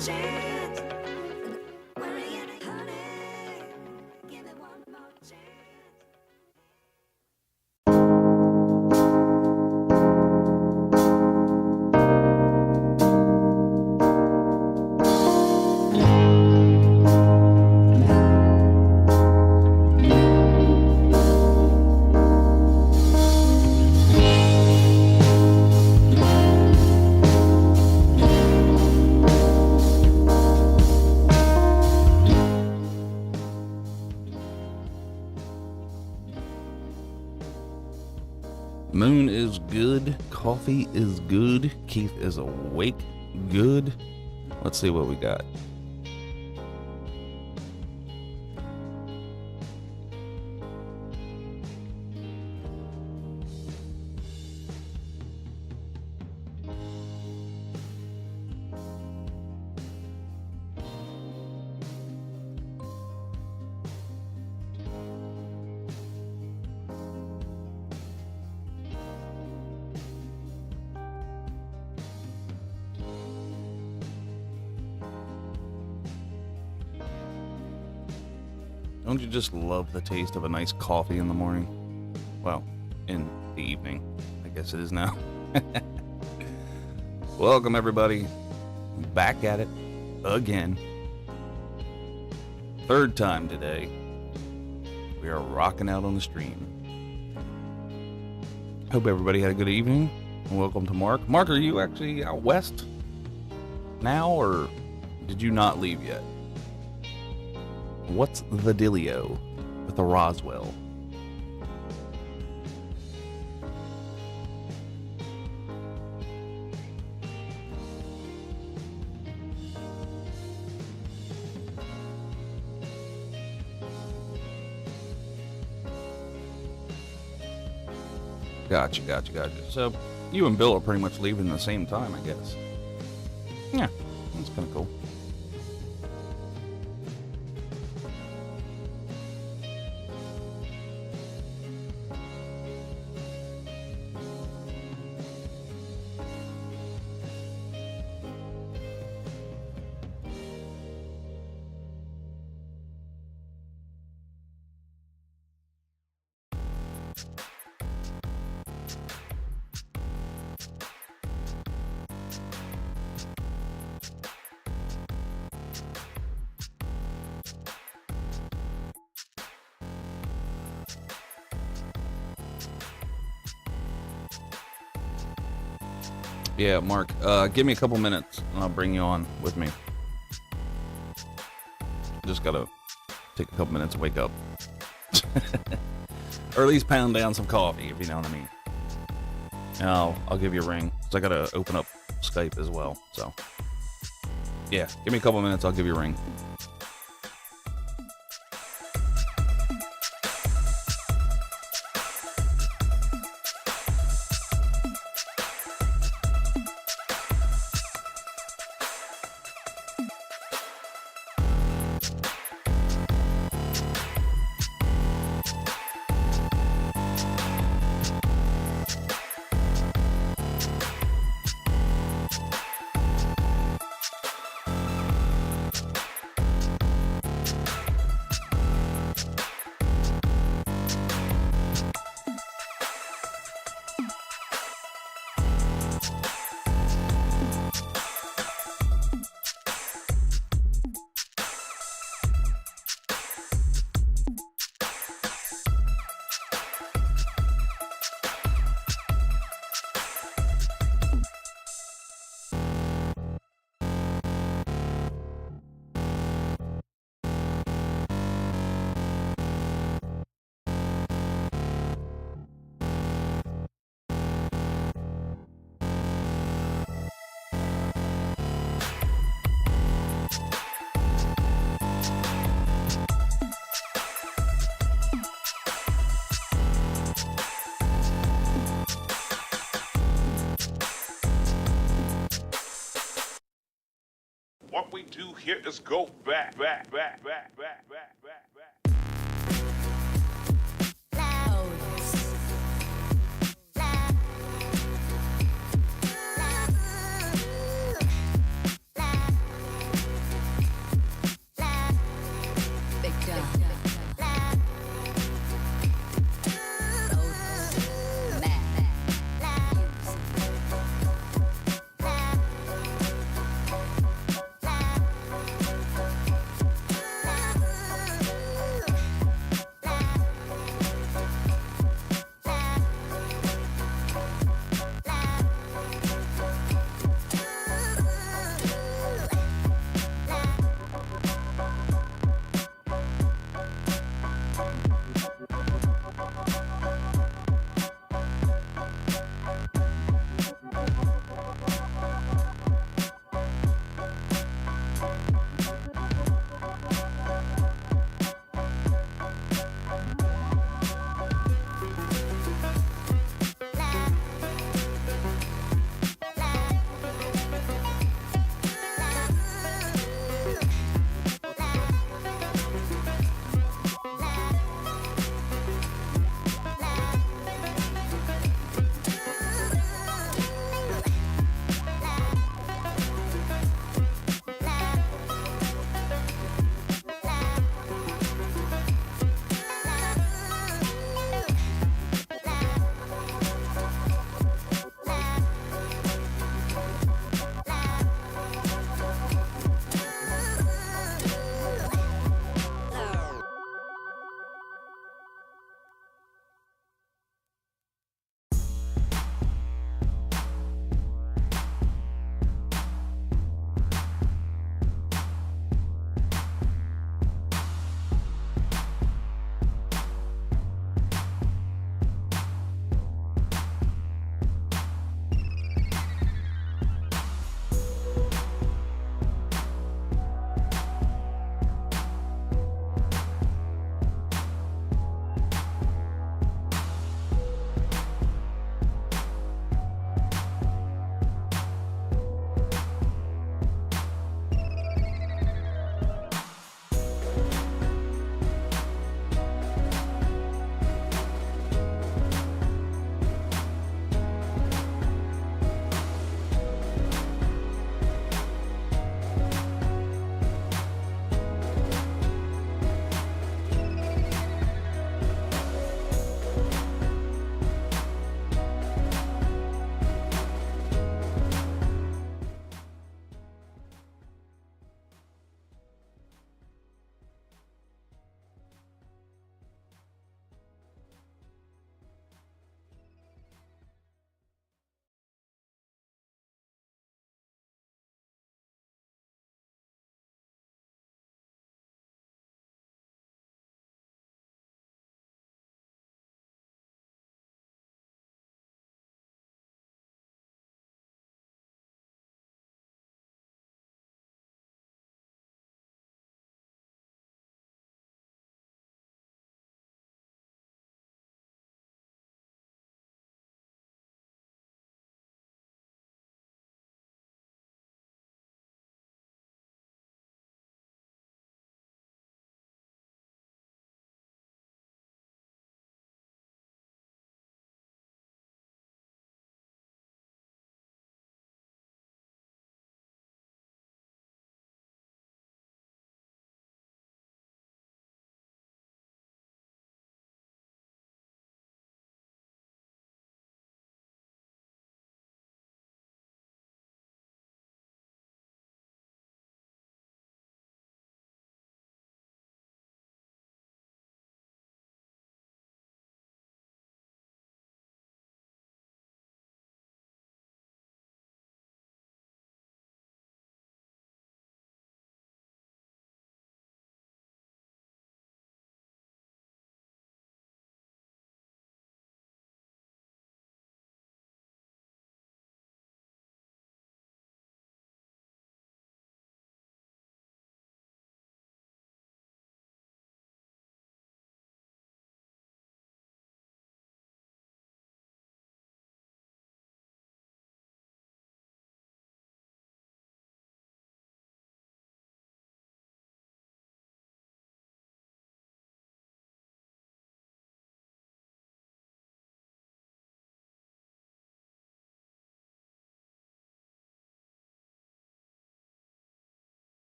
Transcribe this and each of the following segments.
chance. Worry and honey, give it one more chance. Moon is good. Coffee is good. Keith is awake. Good. Let's see what we got. Don't you just love the taste of a nice coffee in the morning? Well, in the evening, I guess it is now. Welcome, everybody. Back at it again. Third time today. We are rocking out on the stream. Hope everybody had a good evening. And welcome to Mark. Mark, are you actually out west now, or did you not leave yet? What's the dealio with the Roswell? Gotcha. So, you and Bill are pretty much leaving at the same time, I guess. Yeah, that's kind of cool. Yeah, Mark, give me a couple minutes and I'll bring you on with me. Just gotta take a couple minutes to wake up. Or at least pound down some coffee, if you know what I mean. And I'll give you a ring, because I gotta open up Skype as well, so. Yeah, give me a couple minutes, I'll give you a ring. What we do here is go back.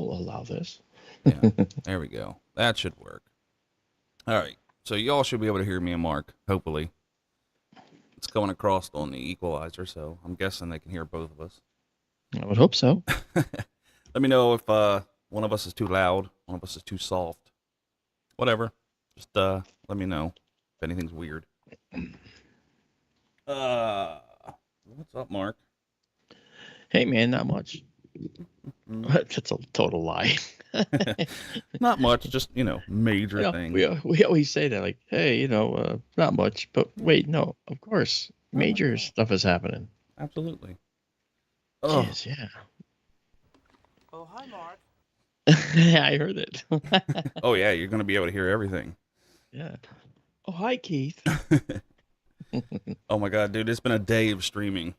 We'll allow this. Yeah, there we go. That should work. All right, so y'all should be able to hear me and Mark, hopefully. It's going across on the equalizer, so I'm guessing they can hear both of us. I would hope so. Let me know if one of us is too loud, one of us is too soft. Whatever. Just let me know if anything's weird. What's up, Mark? Hey, man, not much. That's a total lie. Not much, just, major things. We always say that, like, hey, not much. But wait, no, of course, major stuff is happening. Absolutely. Oh, Yes, yeah. Oh, hi, Mark. I heard it. oh yeah, you're going to be able to hear everything. Yeah. Oh, hi, Keith. Oh my God, dude, it's been a day of streaming.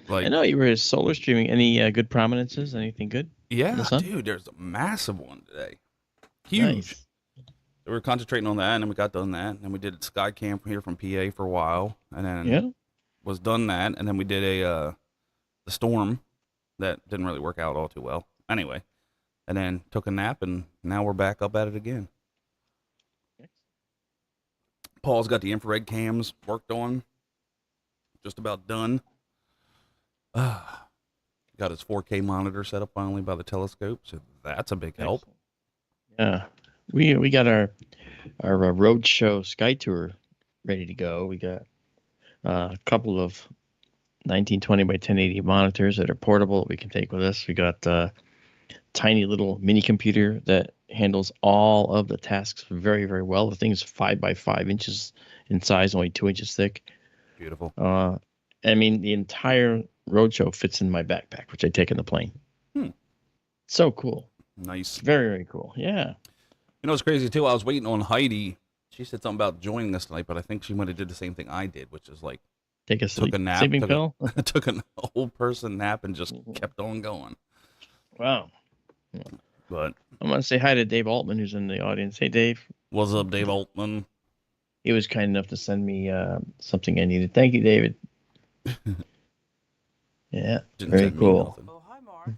Like, I know you were solar streaming. Any good prominences? Anything good? yeah, the sun? dude, there's a massive one today. Huge. Nice. We were concentrating on that, and then we got done that, and then we did Sky Camp here from PA for a while, and then Yeah. was done that, and then we did the storm that didn't really work out all too well. Anyway, and then took a nap, and now we're back up at it again. Paul's got the infrared cams worked on, just about done. Got his 4K monitor set up finally by the telescope, so that's a big help. Yeah. We got our road show sky tour ready to go. We got a couple of 1920 by 1080 monitors that are portable that we can take with us. We got a tiny little mini computer that handles all of the tasks very, very well. The thing is 5 by 5 inches in size, only 2 inches thick. Beautiful. I mean, the entire roadshow fits in my backpack, which I take in the plane. So cool. Nice. Very, very cool. Yeah. You know what's crazy too? I was waiting on Heidi. She said something about joining us tonight, but I think she might have did the same thing I did, which is like Take a took a nap, sleeping took pill. took an old person nap, and just kept on going. Wow. But I'm going to say hi to Dave Altman, who's in the audience. Hey, Dave. what's up, Dave Altman? He was kind enough to send me something I needed. Thank you, David. Yeah, Didn't very send me cool. nothing. Oh, hi, Mark.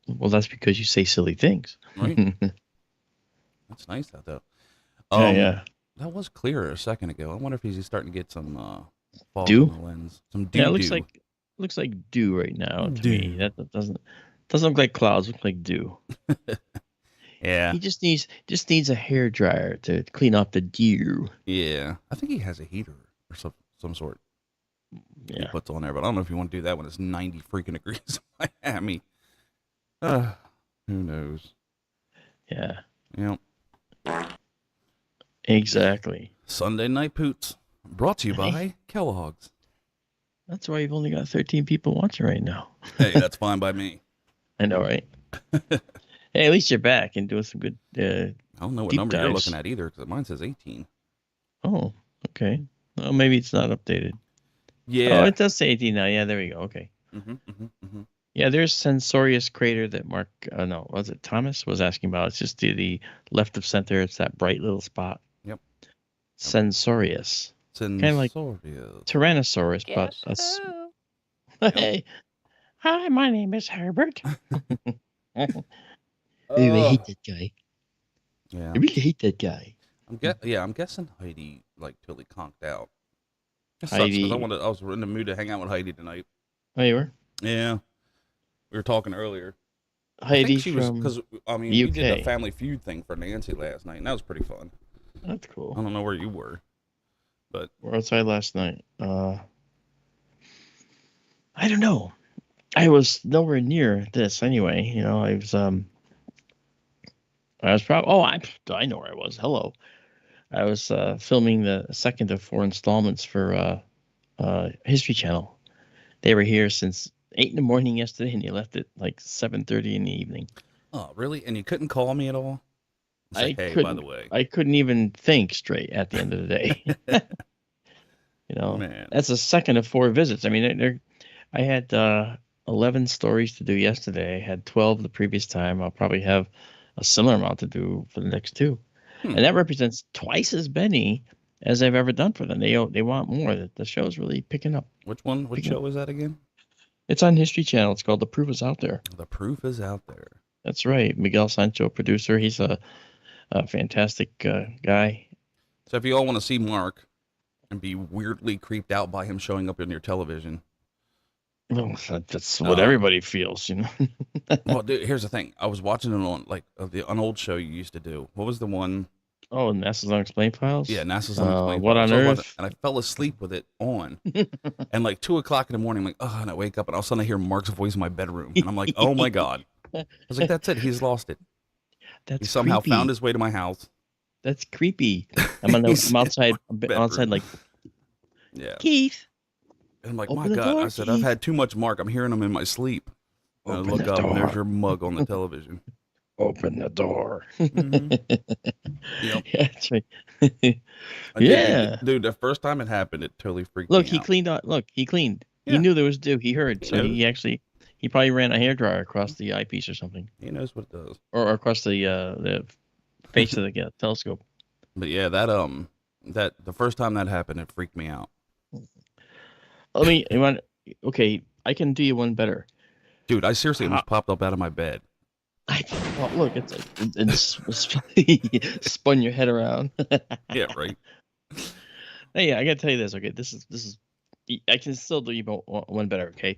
Well, that's because you say silly things. Right? That's nice out there. Yeah. That was clearer a second ago. I wonder if he's starting to get some fog Dew? in the lens. Some dew. Yeah, it looks like dew right now to Dew. me. That doesn't look like clouds. Look like dew. Yeah. He just needs a hair dryer to clean off the dew. Yeah. I think he has a heater or some sort. He Yeah. puts on there, but I don't know if you want to do that when it's 90 freaking degrees in Miami. Who knows? Yeah. Yep. Exactly. Sunday Night Poots, brought to you by Kellogg's. That's why you've only got 13 people watching right now. Hey, that's fine by me. I know, right? Hey, at least you're back and doing some good. I don't know what Deep number you're dives. looking at either, because mine says 18. Oh, okay. Well, maybe it's not updated. Yeah. Oh, it does say 18 now. Yeah, there we go. Okay. Yeah, there's Sensorious crater that Mark, no, was it Thomas was asking about? It's just to the left of center. It's that bright little spot. Yep. Sensorious. Kinda like Tyrannosaurus, but Hey, hi, my name is Herbert. I hate that guy. Yeah. I really hate that guy. I'm guessing Heidi like totally conked out. It sucks, Heidi. 'cause I was in the mood to hang out with Heidi tonight. Oh, you were? Yeah. We were talking earlier. I Heidi think she was, from because we did UK. a Family Feud thing for Nancy last night, and that was pretty fun. That's I cool. don't know where you were, but Where was I last night? I don't know. I was nowhere near this anyway. I was probably. Oh, I know where I was. Hello. I was filming the second of 4 installments for History Channel. They were here since 8 in the morning yesterday, and they left at like 7:30 in the evening. oh really? And you couldn't call me at all? Say, hey, by the way, I couldn't even think straight at the end of the day. Man. That's a second of 4 visits. I mean, I had 11 stories to do yesterday. I had 12 the previous time. I'll probably have a similar amount to do for the next 2. And that represents twice as many as I've ever done for them. They want more. The show's really picking up. Which one? Which show is that again? It's on History Channel. It's called The Proof Is Out There. The proof is out there. That's right. Miguel Sancho, producer. He's a fantastic guy. So if you all want to see Mark and be weirdly creeped out by him showing up on your television, Well, that's what Um, everybody feels, you know. well, dude, here's the thing. I was watching it on like an old show you used to do. What was the one? Oh, NASA's Unexplained Files? Yeah, NASA's Unexplained What Files. on So I was watching, Earth? and I fell asleep with it on. And like 2 o'clock in the morning, I'm like, oh, and I wake up, and all of a sudden I hear Mark's voice in my bedroom, and I'm like, oh my god. I was like, that's it. He's lost it. He That's somehow creepy. found his way to my house. That's creepy. I'm He's outside, in my outside, like, Yeah. Keith, And I'm like, open my the god. door, I said, I've Keith. had too much Mark. I'm hearing him in my sleep. And I Open look the up, and there's door. your mug on the television. Open the door. Mhm. Yep. Yeah, that's right. I did. Yeah. Dude, the first time it happened, it totally freaked Look, me he out. cleaned out. Look, he cleaned. Yeah. He knew there was dew. He heard. He So knows. he probably ran a hairdryer across the eyepiece or something, He knows what it does. or across the face of the telescope. But yeah, that the first time that happened, it freaked me out. Okay, I can do you one better. Dude, I seriously almost popped up out of my bed. Look, it's spun your head around. Yeah, right. Hey, I gotta tell you this. Okay, this is. I can still do you one better. Okay,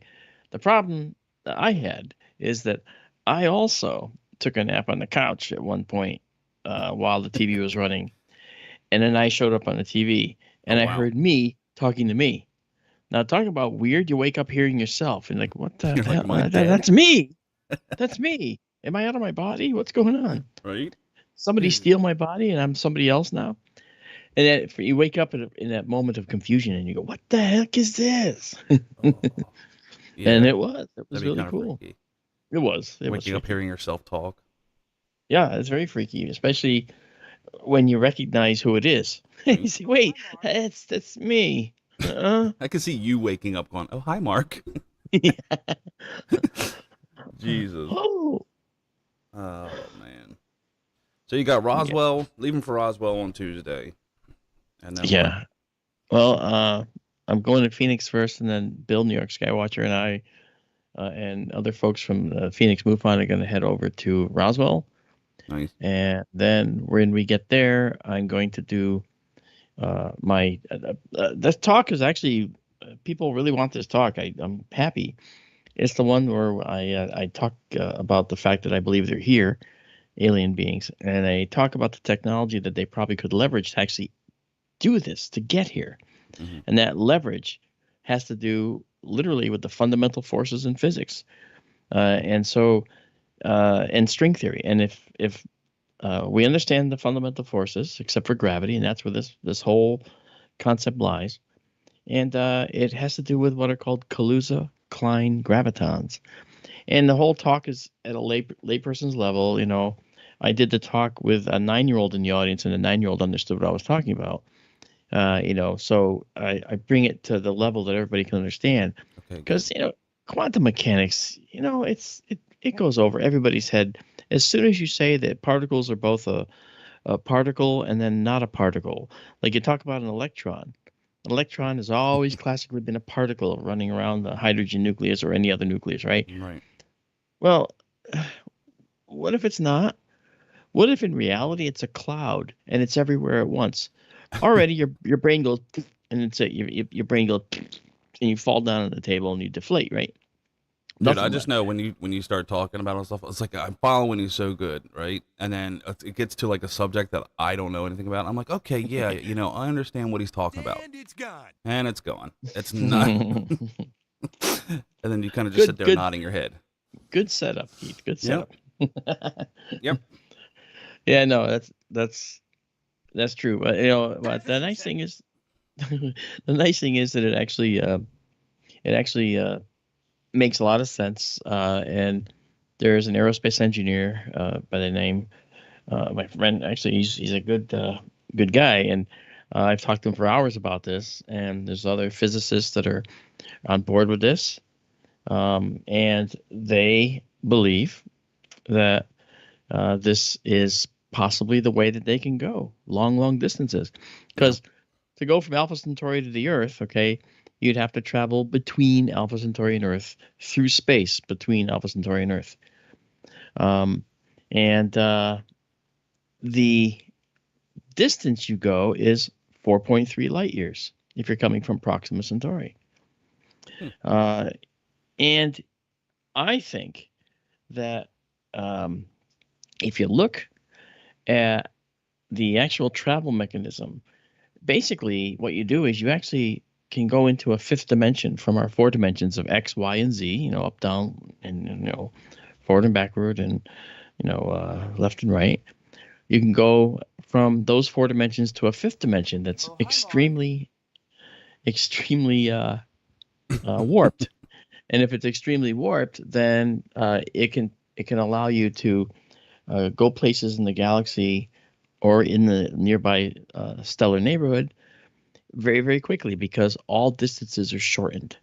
the problem that I had is that I also took a nap on the couch at one point while the TV was running, and then I showed up on the TV and Oh, I wow. heard me talking to me. Now, talk about weird. You wake up hearing yourself and like, what the You're like, hell? "Am I dead?" That's me. That's me. Am I out of my body? What's going on? Right? Somebody steal my body and I'm somebody else now? And then you wake up in that moment of confusion and you go, what the heck is this? Oh, yeah, And it was that'd be really kinda cool. freaky. It was. It was Waking up freaky. hearing yourself talk. Yeah, it's very freaky, especially when you recognize who it is. You say, wait, that's me. I can see you waking up going, oh, hi, Mark. Jesus. Oh, Oh, man. So you got Roswell, leaving for Roswell on Tuesday. And then yeah. Well, I'm going to Phoenix first, and then Bill, New York Skywatcher, and I and other folks from the Phoenix MUFON are going to head over to Roswell. Nice. And then when we get there, I'm going to do my this talk is actually people really want this talk. I'm happy. It's the one where I talk about the fact that I believe they're here, alien beings, and I talk about the technology that they probably could leverage to actually do this to get here. Mhm. And that leverage has to do literally with the fundamental forces in physics, and string theory. And if we understand the fundamental forces, except for gravity, and that's where this whole concept lies. And it has to do with what are called Kaluza-Klein gravitons. And the whole talk is at a layperson's level. You know, I did the talk with a 9-year-old in the audience, and the 9-year-old understood what I was talking about. So I bring it to the level that everybody can understand. Okay, good. Because quantum mechanics, it goes over everybody's head. As soon as you say that particles are both a particle and then not a particle, like you talk about an electron. An electron has always classically been a particle running around the hydrogen nucleus or any other nucleus, right? Right. Well, what if it's not? What if in reality it's a cloud and it's everywhere at once? Already your brain goes, and it's your brain goes, and you fall down on the table and you deflate, right? Dude, Nothing I just know when you start talking about all stuff, it's like I'm following you so good, right? And then it gets to like a subject that I don't know anything about. I'm like, okay, yeah, I understand what he's talking about. And it's gone. And it's gone. It's not. And then you kind of just Good- sit there good. nodding your head. Good setup, Keith. Good setup. Yep. Yeah, no, that's true. But the nice thing is, the nice thing is that it actually makes a lot of sense. And there's an aerospace engineer by the name, my friend. Actually, he's a good guy, and I've talked to him for hours about this. And there's other physicists that are on board with this, and they believe that this is possibly the way that they can go long distances, because to go from Alpha Centauri to the Earth, okay, you'd have to travel between Alpha Centauri and Earth through space between Alpha Centauri and Earth. And the distance you go is 4.3 light years if you're coming from Proxima Centauri. Uh, and I think that if you look at the actual travel mechanism, basically what you do is you actually can go into a fifth dimension from our four dimensions of X, Y, and Z, up, down, and, forward and backward, and, left and right. You can go from those four dimensions to a fifth dimension that's Oh, hi, Mark. extremely warped. And if it's extremely warped, then it can allow you to go places in the galaxy or in the nearby stellar neighborhood very, very quickly because all distances are shortened.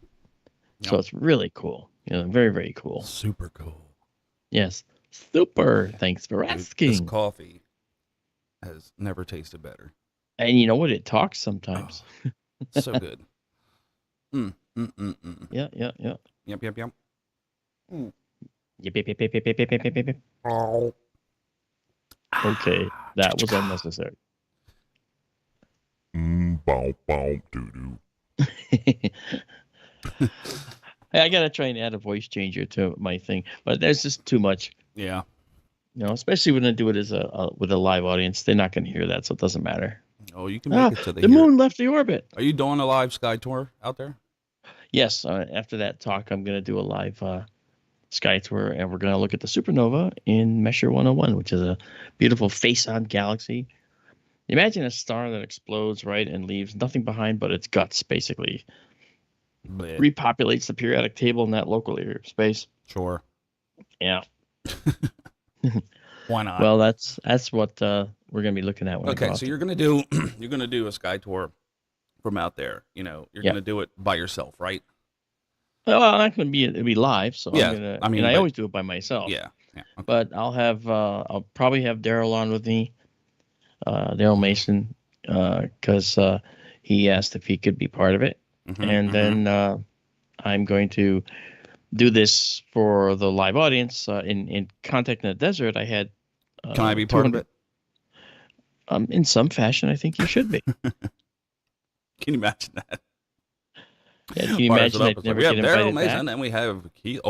Yep. So it's really cool. Very, very cool. Super cool. Yes. Super. Thanks for Dude, asking. this coffee has never tasted better. And you know what? It talks sometimes. So good. Yeah. Yep. Yep. Yep. Yep. Okay, that was unnecessary. Bow, bow, doo doo. I gotta try and add a voice changer to my thing, but there's just too much. Yeah. Especially when I do it as with a live audience, they're not gonna hear that, so it doesn't matter. Oh, you can make it to the moon left the orbit. Are you doing a live sky tour out there? Yes. After that talk, I'm gonna do a live sky tour, and we're gonna look at the supernova in Messier 101, which is a beautiful face-on galaxy. Imagine a star that explodes, right, and leaves nothing behind but its guts, basically. Blech. Repopulates the periodic table in that local area of space. Sure. Yeah. Why not? Well, that's what we're gonna be looking at. Okay, so you're gonna do a sky tour from out there. You're gonna do it by yourself, right? Well, I'm not gonna it'll be live, so Yeah, I always do it by myself. Yeah. Okay. But I'll probably have Daryl on with me, Daryl Mason, because he asked if he could be part of it. And then I'm going to do this for the live audience. In Contact in the Desert, I had. Can I be part of it? In some fashion, I think you should be. Can you imagine that? Yeah, can you imagine I'd never get invited back? And then we have Keith.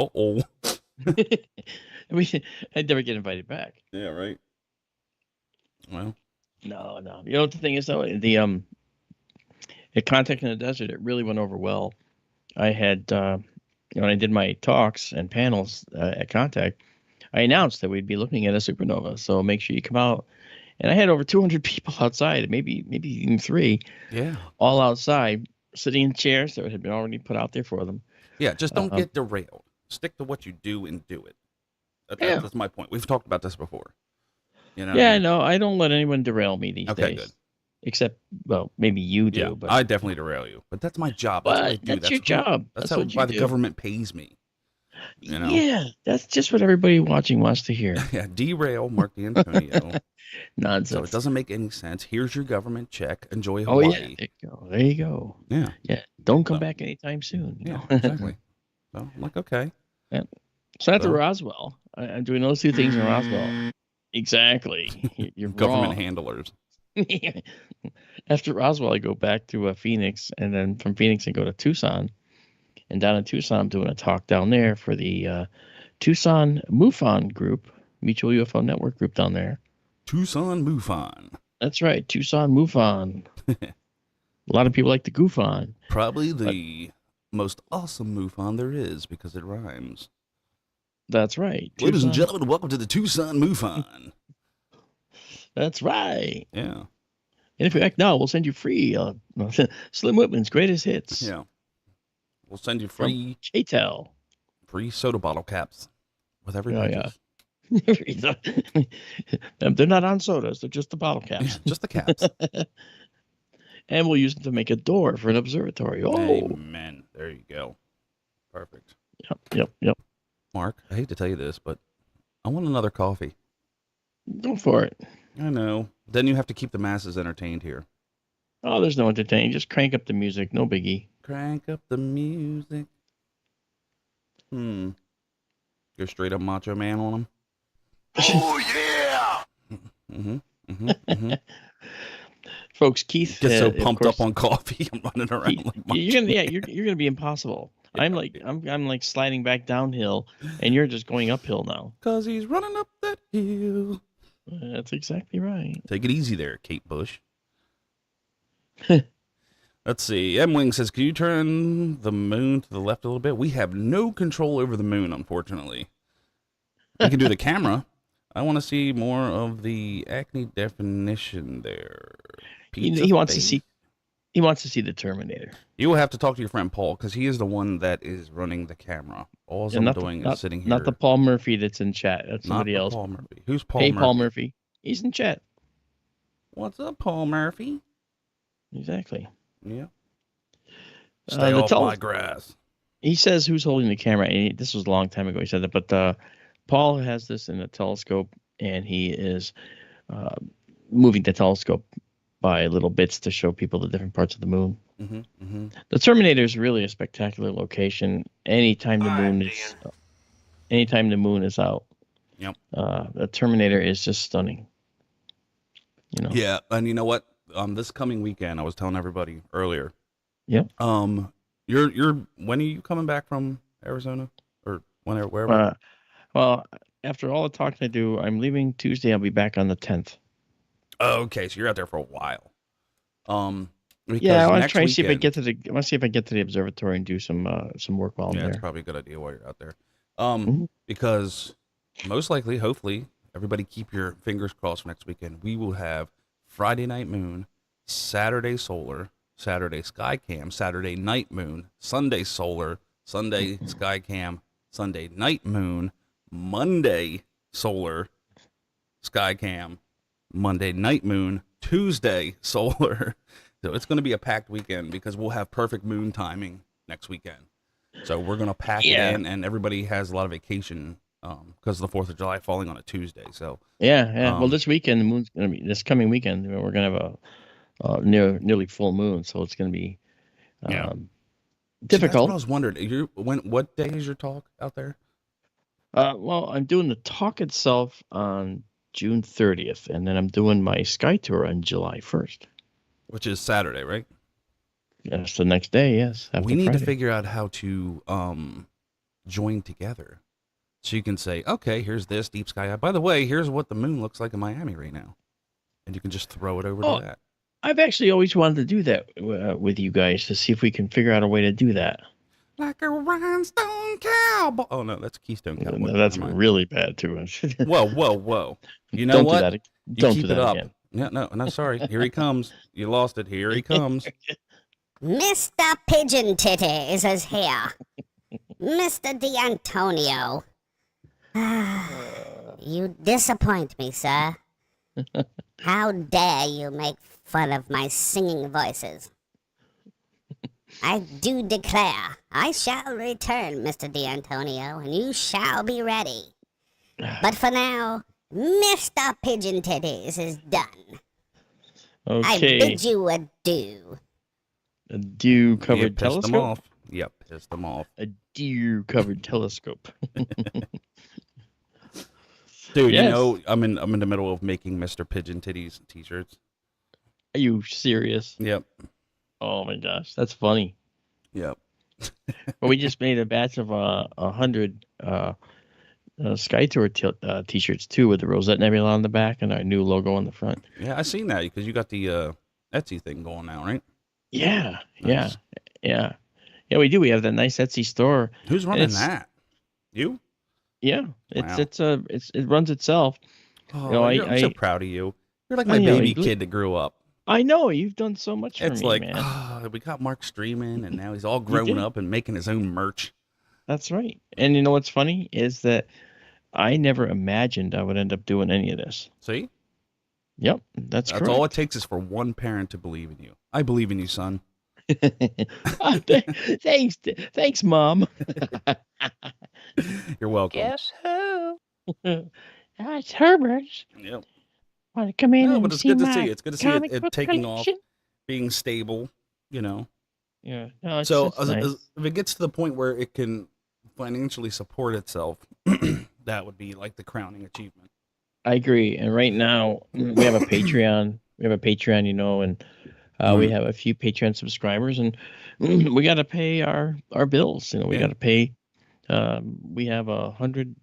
I'd never get invited back. Yeah, right. Well. No. You know what the thing is, though? At Contact in the Desert, it really went over well. I had, when I did my talks and panels at Contact, I announced that we'd be looking at a supernova. So make sure you come out. And I had over 200 people outside, maybe even 3. Yeah. All outside, sitting in chairs that had been already put out there for them. Yeah, just don't get derailed. Stick to what you do and do it. That's my point. We've talked about this before. Yeah, no, I don't let anyone derail me these days. Okay, good. Except, well, maybe you do. Yeah, but I definitely derail you. But that's my job. That's what I do. That's your job. That's what why the government pays me. Yeah, that's just what everybody watching wants to hear. Yeah, derail Mark D'Antonio. Nonsense. So it doesn't make any sense. Here's your government check. Enjoy Hawaii. Oh, yeah. There you go. Yeah. Yeah. Don't come back anytime soon. Yeah, exactly. So I'm like, okay. Yeah. So after Roswell, I'm doing those 2 things in Roswell. Exactly. You're government wrong. handlers. After Roswell, I go back to Phoenix, and then from Phoenix, I go to Tucson. And down in Tucson, I'm doing a talk down there for the Tucson MUFON group, Mutual UFO Network group down there. Tucson MUFON. That's right, Tucson MUFON. A lot of people like to goof on. Probably the most awesome MUFON there is because it rhymes. That's right. Ladies and gentlemen, welcome to the Tucson MUFON. That's right. Yeah. And if you act now, we'll send you free Slim Whitman's Greatest Hits. Yeah. We'll send you free J-Tel. Free soda bottle caps with every purchase. Yeah. They're not on sodas. They're just the bottle caps. Yeah, just the caps. And we'll use them to make a door for an observatory. Oh. Amen. There you go. Perfect. Yep. Mark, I hate to tell you this, but I want another coffee. Go for it. I know. Then you have to keep the masses entertained here. Oh, there's no entertaining. Just crank up the music. No biggie. Crank up the music. Go straight up Macho Man on them. Oh yeah! Folks, Keith Get so of pumped course, up on coffee, I'm running around like you're gonna be impossible. I'm like sliding back downhill, and you're just going uphill now. because he's running up that hill. That's exactly right. Take it easy there, Kate Bush. Let's see. M Wing says, "Can you turn the moon to the left a little bit?" We have no control over the moon, unfortunately. We can do the camera. I want to see more of the acne definition there. He wants to see. He wants to see the Terminator. You will have to talk to your friend Paul because he is the one that is running the camera. All I'm doing is sitting here. Not the Paul Murphy that's in chat. That's somebody else. Paul Murphy. Who's Paul Hey, Murphy? Paul Murphy. He's in chat. What's up, Paul Murphy? Exactly. Yeah. Stay off my grass. He says who's holding the camera. And this was a long time ago. He said that, but Paul has this in a telescope, and he is moving the telescope by little bits to show people the different parts of the moon. The Terminator is really a spectacular location. Anytime the moon is out, yep. The Terminator is just stunning. You know. Yeah, and you know what? This coming weekend, I was telling everybody earlier. Yep. You're when are you coming back from Arizona or wherever? Well, after all the talking I do, I'm leaving Tuesday. I'll be back on the 10th. Oh, okay, so you're out there for a while. Yeah, I want to try and see if I get to the. I want to see if I get to the observatory and do some work while I'm there. Yeah, it's probably a good idea while you're out there. Because most likely, hopefully, everybody keep your fingers crossed for next weekend. We will have Friday night moon, Saturday solar, Saturday sky cam, Saturday night moon, Sunday solar, Sunday sky cam, Sunday night moon, Monday solar, sky cam, Monday night moon, Tuesday solar. So it's going to be a packed weekend because we'll have perfect moon timing next weekend. So we're going to pack it in, and everybody has a lot of vacation because of the 4th of July falling on a Tuesday. So yeah. Well, this weekend the moon's going to be this coming weekend. We're going to have a nearly full moon, so it's going to be difficult. See, that's what I was wondering. What day is your talk out there? Well, I'm doing the talk itself on June 30th, and then I'm doing my sky tour on July 1st. Which is Saturday, right? Yes, the next day, yes. We need Friday. to figure out how to join together. So you can say, okay, here's this deep sky. By the way, here's what the moon looks like in Miami right now. And you can just throw it over to that. I've actually always wanted to do that with you guys to see if we can figure out a way to do that. Like a rhinestone cowboy. Oh, no, that's Keystone Cowboy. No, that's really bad, too. Whoa. You know what? Don't keep do that it up. again. No, sorry. Here he comes. You lost it. Here he comes. Mr. Pigeon Titties is here. Mr. D'Antonio. You disappoint me, sir. How dare you make fun of my singing voices? I do declare I shall return, Mr. D'Antonio, and you shall be ready. But for now, Mr. Pigeon Titties is done. Okay. I bid you adieu. A dew-covered Pissed them telescope? off. Yep, pissed them off. A dew-covered telescope. Dude, Yes. you know, I'm in the middle of making Mr. Pigeon Titties t-shirts. Are you serious? Yep. Oh my gosh, that's funny. Yep. Well, we just made a batch of 100 Sky Tour t-shirts too, with the Rosette Nebula on the back and our new logo on the front. Yeah, I seen that because you got the Etsy thing going now, right? Yeah, Nice. yeah. We do. We have that nice Etsy store. Who's running that? You? Yeah, Wow. it runs itself. Oh, You know, I'm so proud of you. You're like my know, baby kid that grew up. I know you've done so much for It's me, like, man. we got Mark streaming, and now he's all grown up and making his own merch. That's right. And you know what's funny is that I never imagined I would end up doing any of this. See? Yep, that's correct. all it takes is for one parent to believe in you. I believe in you, son. Thanks, Mom. You're welcome. Guess who? It's Herbert. Yep. Want to come in No, and but it's see good to my see. It's good to see comic it book taking off, collection? being stable, you know. Yeah. No, it's, So it's nice. if it gets to the point where it can financially support itself, that would be like the crowning achievement. I agree. And right now we have a Patreon. We have a Patreon, and we have a few Patreon subscribers, and we got to pay our bills. We Yeah. got to pay. We have $120,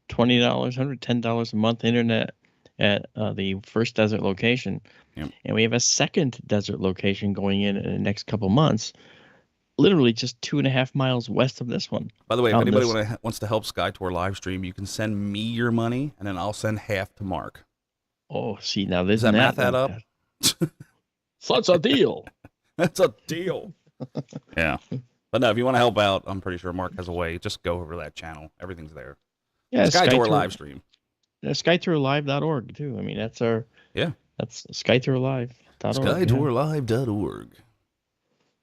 $110 a month internet at the first desert location, Yep. and we have a second desert location going in the next couple months. Literally just 2.5 miles west of this one. By the way, if Out in anybody this- wants to help Sky Tour live stream, you can send me your money, and then I'll send half to Mark. Oh, see, now this Does that math add up? Such a deal. That's a deal. Yeah. But no, if you want to help out, I'm pretty sure Mark has a way. Just go over that channel. Everything's there. Yeah, Sky Tour live stream. SkyTourLive.org too. I mean, that's SkyTourLive.org. SkyTourLive.org.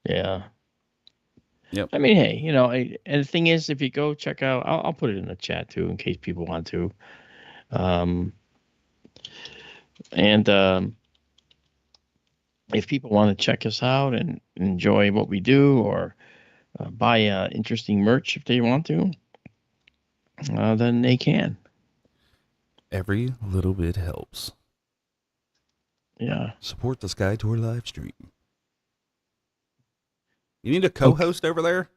Yeah. Yep. I mean, hey, and the thing is, if you go check out, I'll put it in the chat too, in case people want to. If people want to check us out and enjoy what we do, or buy interesting merch if they want to, then they can. Every little bit helps. Yeah. Support the Sky Tour live stream. You need a co-host over there?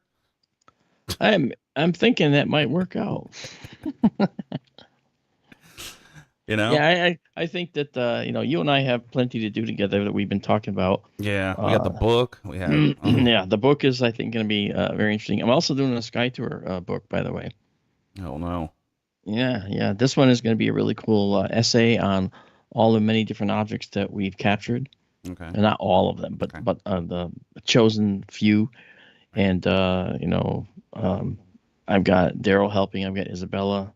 I'm thinking that might work out. Yeah, I think that you and I have plenty to do together that we've been talking about. Yeah, we got the book. We have yeah, the book is, I think, going to be very interesting. I'm also doing a Sky Tour book, by the way. Oh no. Yeah. This one is going to be a really cool essay on all the many different objects that we've captured. Okay. And not all of them, but the chosen few. And I've got Daryl helping. I've got Isabella,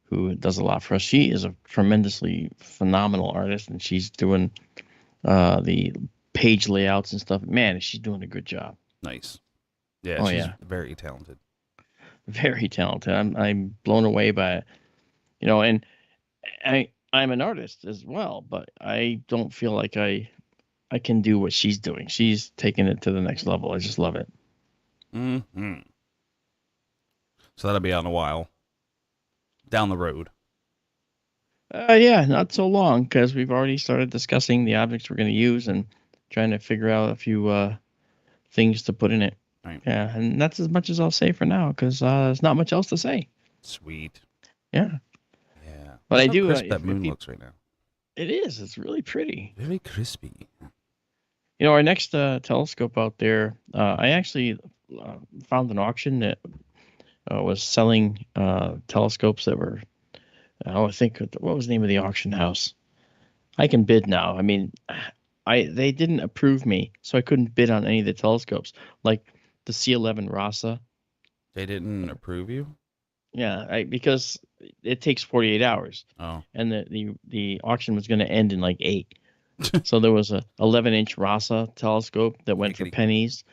who does a lot for us. She is a tremendously phenomenal artist, and she's doing the page layouts and stuff. Man, she's doing a good job. Nice. Yeah, she's yeah. very talented. Very talented. I'm blown away by it. And I'm an artist as well, but I don't feel like I can do what she's doing. She's taking it to the next level. I just love it. Mm-hmm. So that'll be out in a while. Down the road. Yeah, not so long, because we've already started discussing the objects we're going to use and trying to figure out a few things to put in it. Right. Yeah, and that's as much as I'll say for now, because there's not much else to say. Sweet. Yeah. Yeah. But Look I how do. crisp that moon looks right now. It is. It's really pretty. Very crispy. Our next telescope out there, I actually found an auction that was selling telescopes that were, I think, what was the name of the auction house? I can bid now. I mean, they didn't approve me, so I couldn't bid on any of the telescopes. Like the C11 Rasa. They didn't approve you? Yeah, because it takes 48 hours. Oh. And the auction was going to end in like 8. So there was a 11-inch Rasa telescope that went for pennies.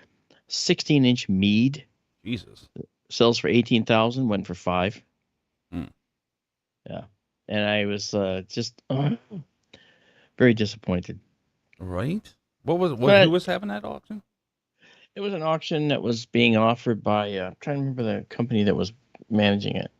16-inch Meade. Jesus. Sells for 18,000, went for 5. Hmm. Yeah. And I was just very disappointed. Right? Who was having that auction? It was an auction that was being offered by I'm trying to remember the company that was managing it.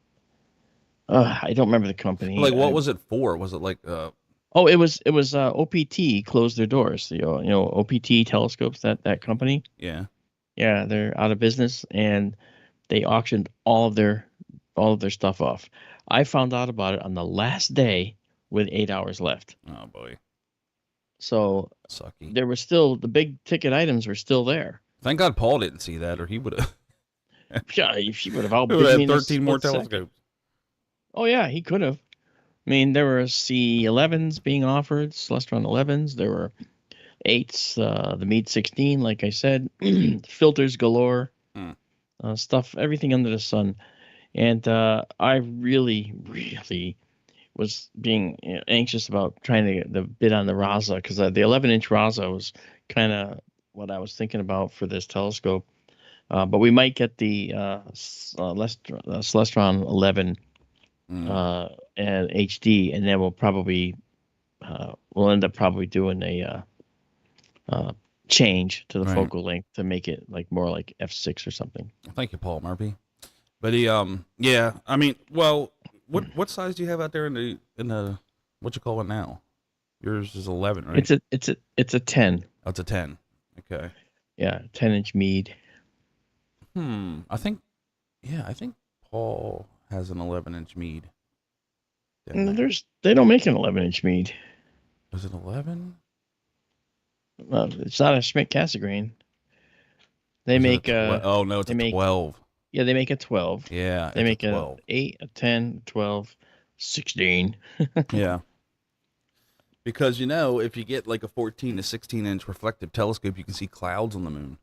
I don't remember the company. Like, what was it for? Was it like it was OPT closed their doors. OPT telescopes, that company. Yeah. Yeah, they're out of business, and they auctioned all of their stuff off. I found out about it on the last day with 8 hours left. Oh boy. So Sucky. there were still, the big ticket items were still there. Thank God Paul didn't see that, or he would have. Yeah, she would have He outbid would me have in a 13 more split second. telescopes. Oh yeah, he could have. I mean, there were C11s being offered, Celestron 11s. There were 8s, the Meade 16, like I said, filters galore, stuff, everything under the sun. And I really, really was being anxious about trying to get the bid on the Rasa, because the 11-inch Rasa was kind of what I was thinking about for this telescope. But we might get the Celestron 11 and HD, and then we'll probably end up probably doing a change to the focal length to make it like more like f6 or something. Thank you, Paul Murphy. But he, yeah, I mean, well, what size do you have out there in the What you call it now? Yours is 11, right? It's a 10. Oh, it's a 10. Okay. Yeah, 10-inch mead. I think Paul has an 11-inch mead. down there. They don't make an 11-inch mead. Was it 11? It's not a Schmidt Cassegrain. They Was it make oh no, it's they a make 12. yeah, they make a 12. Yeah, They it's make a a 12. 8, a 10, 12, 16. Yeah. Because if you get like a 14 to 16-inch reflective telescope, you can see clouds on the moon.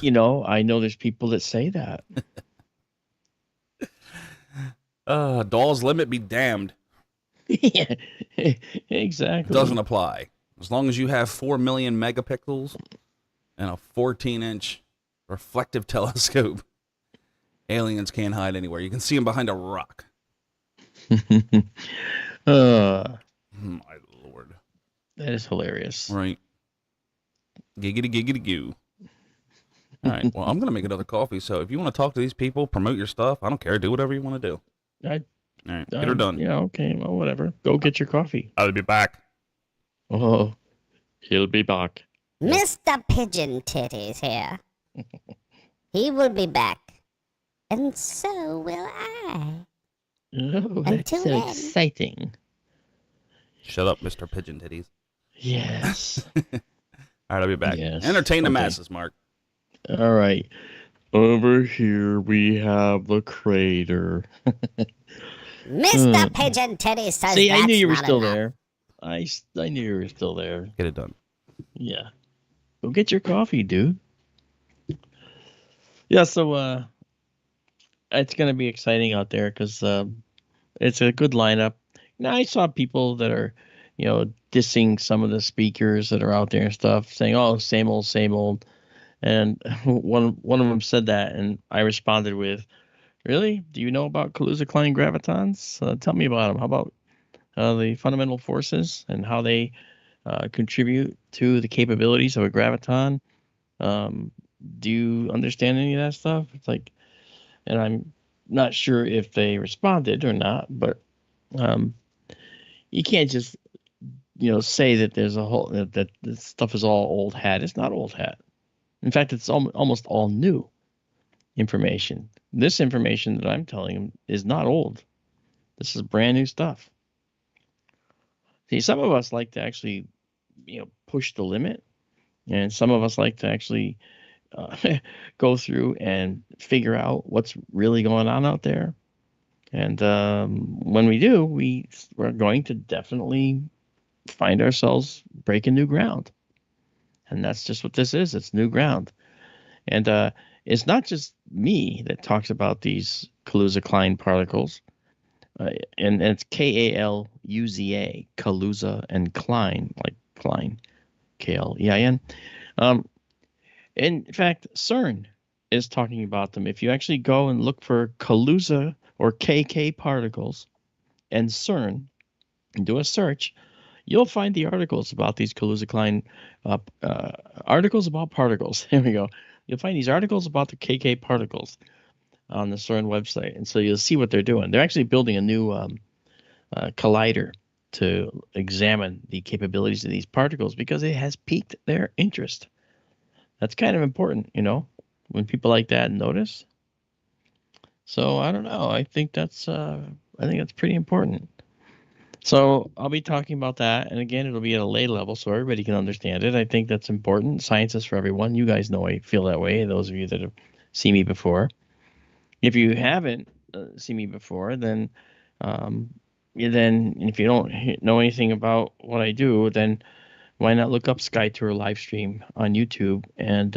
I know there's people that say that. Doll's limit be damned. Yeah, It exactly. doesn't apply. As long as you have 4 million megapixels and a 14-inch reflective telescope, aliens can't hide anywhere. You can see them behind a rock. My lord. That is hilarious. Right. Giggity giggity goo. All right. Well, I'm going to make another coffee. So if you want to talk to these people, promote your stuff, I don't care. Do whatever you want to do. All right. Get her done. Yeah, okay. Well, whatever. Go get your coffee. I'll be back. Oh, he'll be back. Mr. Pigeon Titties here. He will be back. And so will I. Oh, that's Until so then. exciting. Shut up, Mr. Pigeon Titties. Yes. All right, I'll be back. Yes. Entertain the Okay. masses, Mark. All right. Over here we have the crater. Mr. Pigeon Titties says See, I that's knew you were not still enough. there. I knew you were still there. Get it done. Yeah. Go get your coffee, dude. Yeah, so it's going to be exciting out there because it's a good lineup. Now, I saw people that are, dissing some of the speakers that are out there and stuff, saying, "Oh, same old, same old." And one of them said that, and I responded with, "Really? Do you know about Kaluza-Klein gravitons? Tell me about them. How about the fundamental forces and how they contribute to the capabilities of a graviton? Do you understand any of that stuff?" It's like, and I'm not sure if they responded or not, but you can't just say that there's a whole that this stuff is all old hat. It's not old hat. In fact, it's almost all new information. This information that I'm telling them is not old. This is brand new stuff. See, some of us like to actually, push the limit, and some of us like to actually go through and figure out what's really going on out there. And when we do, we're going to definitely find ourselves breaking new ground. And that's just what this is. It's new ground. And it's not just me that talks about these Kaluza-Klein particles. And it's Kaluza, Kaluza, and Klein, like Klein, Klein. In fact, CERN is talking about them. If you actually go and look for Kaluza or KK particles and CERN and do a search, you'll find the articles about these Kaluza-Klein articles about particles. Here we go. You'll find these articles about the KK particles on the CERN website, and so you'll see what they're doing. They're actually building a new collider to examine the capabilities of these particles because it has piqued their interest. That's kind of important, when people like that notice. So I don't know. I think that's pretty important. So I'll be talking about that, and again, it'll be at a lay level so everybody can understand it. I think that's important. Science is for everyone. You guys know I feel that way. Those of you that have seen me before. If you haven't seen me before, then if you don't know anything about what I do, then why not look up Sky Tour live stream on YouTube and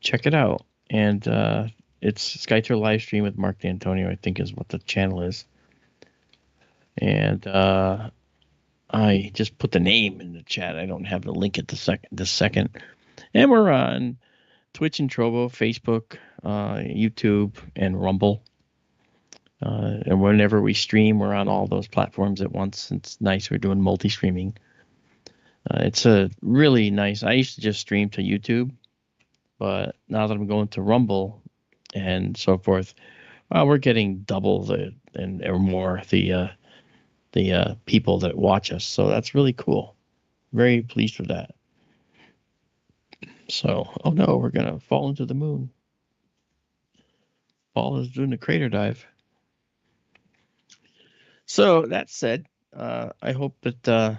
check it out. And it's Sky Tour live stream with Mark D'Antonio, I think is what the channel is. And I just put the name in the chat. I don't have the link at the second. And we're on Twitch and Trovo, Facebook, YouTube, and Rumble. And whenever we stream, we're on all those platforms at once. It's nice. We're doing multi-streaming. It's a really nice. I used to just stream to YouTube, but now that I'm going to Rumble and so forth, we're getting double or more the the people that watch us. So that's really cool. Very pleased with that. So, oh no, we're gonna fall into the moon. Paul is doing a crater dive. So that said, I hope that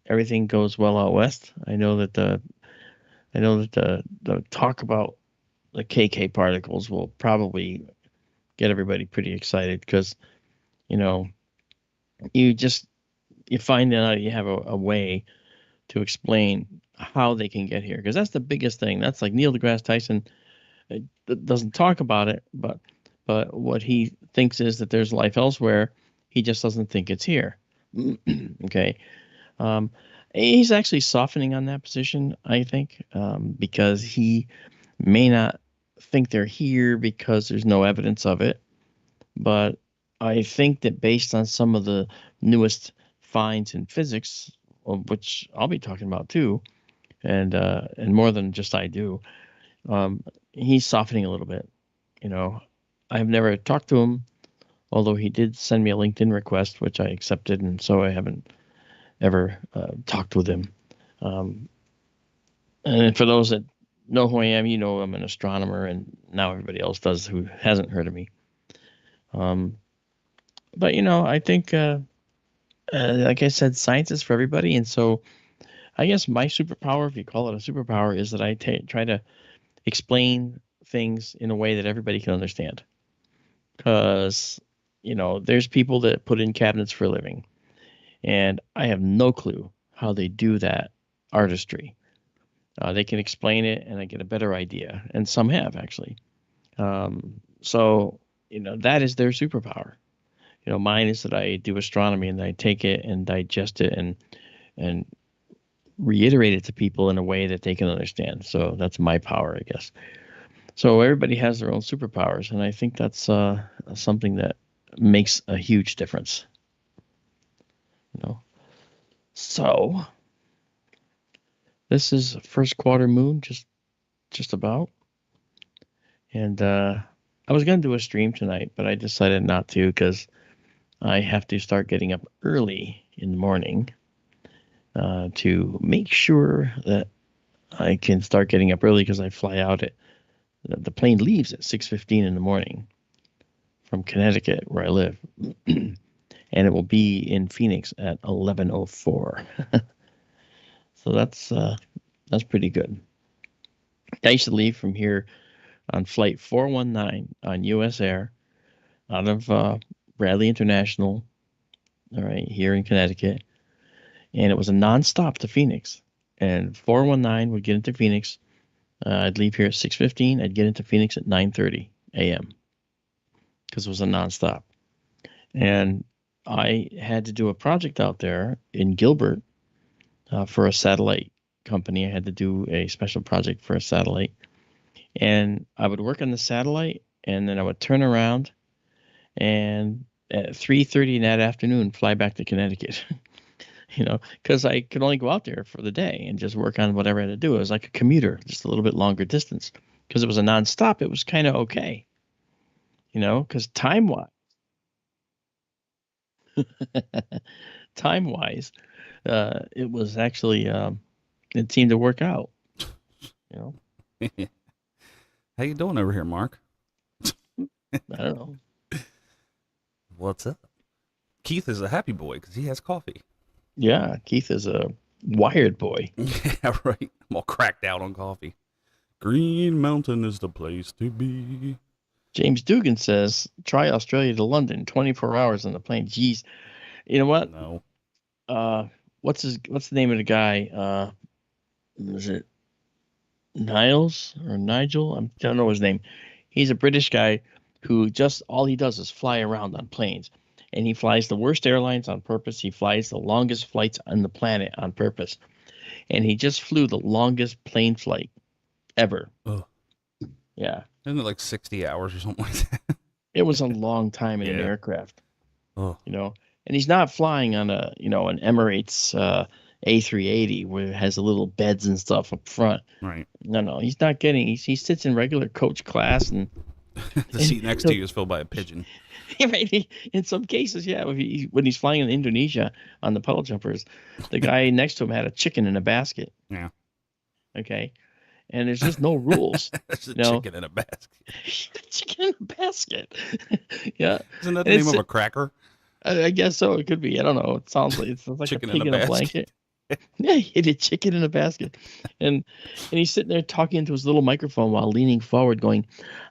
everything goes well out west. I know that the talk about the KK particles will probably get everybody pretty excited because you know you find out you have a way to explain how they can get here, because that's the biggest thing. That's like Neil deGrasse Tyson doesn't talk about it, but what he thinks is that there's life elsewhere. He just doesn't think it's here. Okay. He's actually softening on that position, I think, because he may not think they're here because there's no evidence of it. But I think that based on some of the newest finds in physics, of which I'll be talking about too, and more than just I do, he's softening a little bit. I've never talked to him, although he did send me a LinkedIn request, which I accepted, and so I haven't ever talked with him. And for those that know who I am, I'm an astronomer, and now everybody else does who hasn't heard of me. But I think, like I said, science is for everybody, and so I guess my superpower, if you call it a superpower, is that I try to explain things in a way that everybody can understand. Because there's people that put in cabinets for a living, and I have no clue how they do that artistry. They can explain it, and I get a better idea, and some have actually. So that is their superpower. Mine is that I do astronomy and I take it and digest it and reiterate it to people in a way that they can understand. So that's my power, I guess. So everybody has their own superpowers, and I think that's something that makes a huge difference. So this is first quarter moon, just about. And I was going to do a stream tonight, but I decided not to because I have to start getting up early in the morning to make sure that I can start getting up early, because I fly out the plane leaves at 6:15 in the morning from Connecticut, where I live, and it will be in Phoenix at 11:04. So that's pretty good. I used to leave from here on flight 419 on U.S. Air out of Bradley International, all right, here in Connecticut, and it was a nonstop to Phoenix. And 419 would get into Phoenix. I'd leave here at 6:15. I'd get into Phoenix at 9:30 a.m. because it was a nonstop. And I had to do a project out there in Gilbert for a satellite company. I had to do a special project for a satellite. And I would work on the satellite, and then I would turn around and at 3:30 in that afternoon fly back to Connecticut. Because I could only go out there for the day and just work on whatever I had to do. It was like a commuter, just a little bit longer distance. Because it was a nonstop, it was kind of okay. Because time-wise, it was actually, it seemed to work out. How you doing over here, Mark? I don't know. What's up? Keith is a happy boy because he has coffee. Yeah, Keith is a wired boy. Yeah, right. I'm all cracked out on coffee. Green Mountain is the place to be. James Dugan says, try Australia to London, 24 hours on the plane. Jeez. You know what? No. What's the name of the guy? Is it Niles or Nigel? I don't know his name. He's a British guy who all he does is fly around on planes. And he flies the worst airlines on purpose. He flies the longest flights on the planet on purpose. And he just flew the longest plane flight ever. Ugh. Yeah. Isn't it like 60 hours or something like that? It was a long time in an aircraft. Oh. And he's not flying on an Emirates A380 where it has the little beds and stuff up front. Right. No, he's not he sits in regular coach class, and The seat next to you is filled by a pigeon. Right. In some cases, yeah. When he's flying in Indonesia on the puddle jumpers, the guy next to him had a chicken in a basket. Yeah. Okay. And there's just no rules. There's a No. chicken in a basket. Chicken in a basket. Yeah. Isn't that And the name of a cracker? I guess so. It could be. I don't know. It sounds like Chicken a pig in a in a blanket. Yeah, he had a chicken in a basket, and he's sitting there talking into his little microphone while leaning forward, going,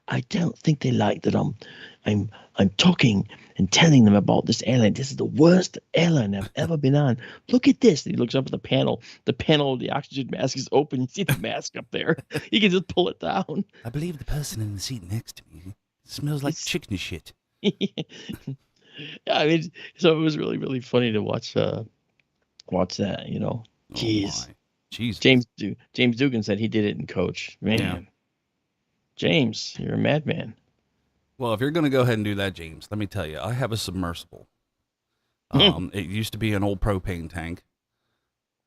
"I don't think they like that I'm talking and telling them about this airline. This is the worst airline I've ever been on. Look at this." And he looks up at the panel. The panel of the oxygen mask is open. You see the mask up there. You can just pull it down. I believe the person in the seat next to me smells like chicken shit. Yeah, I mean, so it was really, really funny to watch. Watch that, you know. Jeez. Oh Jesus. James Dugan said he did it in Coach. Man. Yeah. James, you're a madman. Well, if you're going to go ahead and do that, James, let me tell you, I have a submersible. It used to be an old propane tank.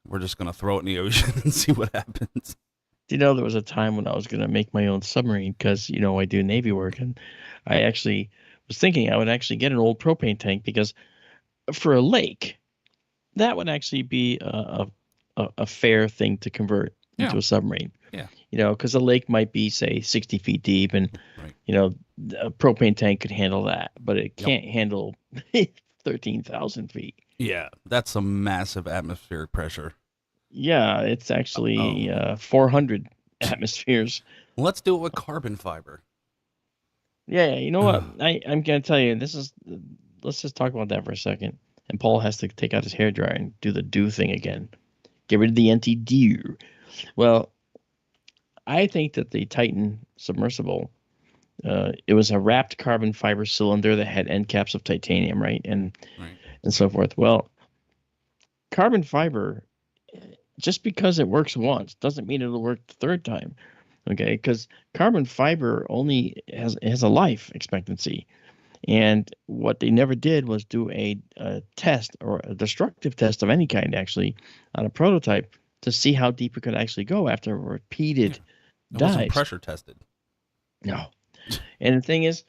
We're just going to throw it in the ocean and see what happens. You know, there was a time when I was going to make my own submarine because, you know, I do Navy work, and I actually was thinking I would actually get an old propane tank because for a lake, that would actually be a fair thing to convert into a submarine. Yeah. You know, because a lake might be, say, 60 feet deep, and, you know, a propane tank could handle that, but it can't handle 13,000 feet. Yeah, that's some massive atmospheric pressure. Yeah, it's actually 400 atmospheres. Let's do it with carbon fiber. Yeah, you know what? I'm going to tell you, let's just talk about that for a second. And Paul has to take out his hairdryer and do the do thing again. Get rid of the anti-dew. Well, I think that the Titan submersible, it was a wrapped carbon fiber cylinder that had end caps of titanium, right? And so forth. Well, carbon fiber, just because it works once doesn't mean it'll work the third time. Okay, because carbon fiber only has a life expectancy. And what they never did was do a test or a destructive test of any kind, actually, on a prototype to see how deep it could actually go after repeated It dives. wasn't pressure tested. No. And the thing is,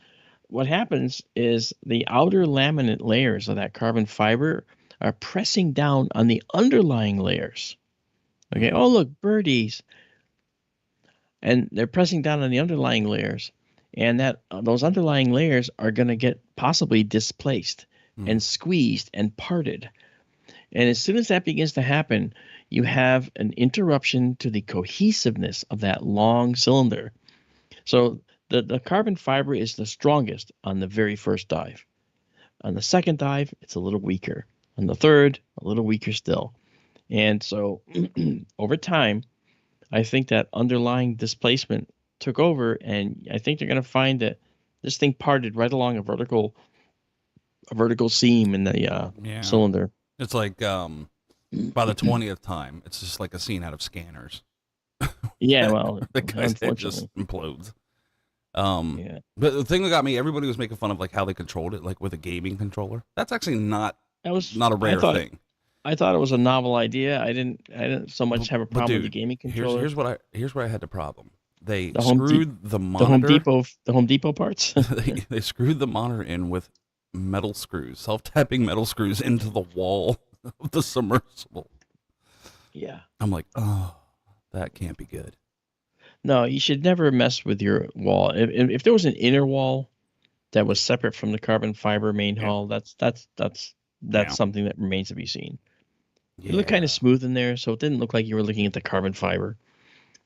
what happens is the outer laminate layers of that carbon fiber are pressing down on the underlying layers. Okay, oh, look, birdies. And they're pressing down on the underlying layers. And that those underlying layers are going to get possibly displaced and squeezed and parted. And as soon as that begins to happen, you have an interruption to the cohesiveness of that long cylinder. So the carbon fiber is the strongest on the very first dive. On the second dive, it's a little weaker. On the third, a little weaker still. And so over time, I think that underlying displacement took over, and I think they're going to find that this thing parted right along a vertical seam in the cylinder. It's like by the 20th time, it's just like a scene out of Scanners. Yeah, well, The guy's head just implodes. But the thing that got me, everybody was making fun of like how they controlled it, like with a gaming controller. That's actually not a rare thing. I thought it was a novel idea. I didn't so much have a problem with the gaming controller. Here's where I had the problem. They screwed the monitor. The Home Depot parts. they screwed the monitor in with metal screws, self-tapping metal screws into the wall of the submersible. Yeah. I'm like, oh, that can't be good. No, you should never mess with your wall. If there was an inner wall that was separate from the carbon fiber main hull, that's something that remains to be seen. It looked kind of smooth in there, so it didn't look like you were looking at the carbon fiber.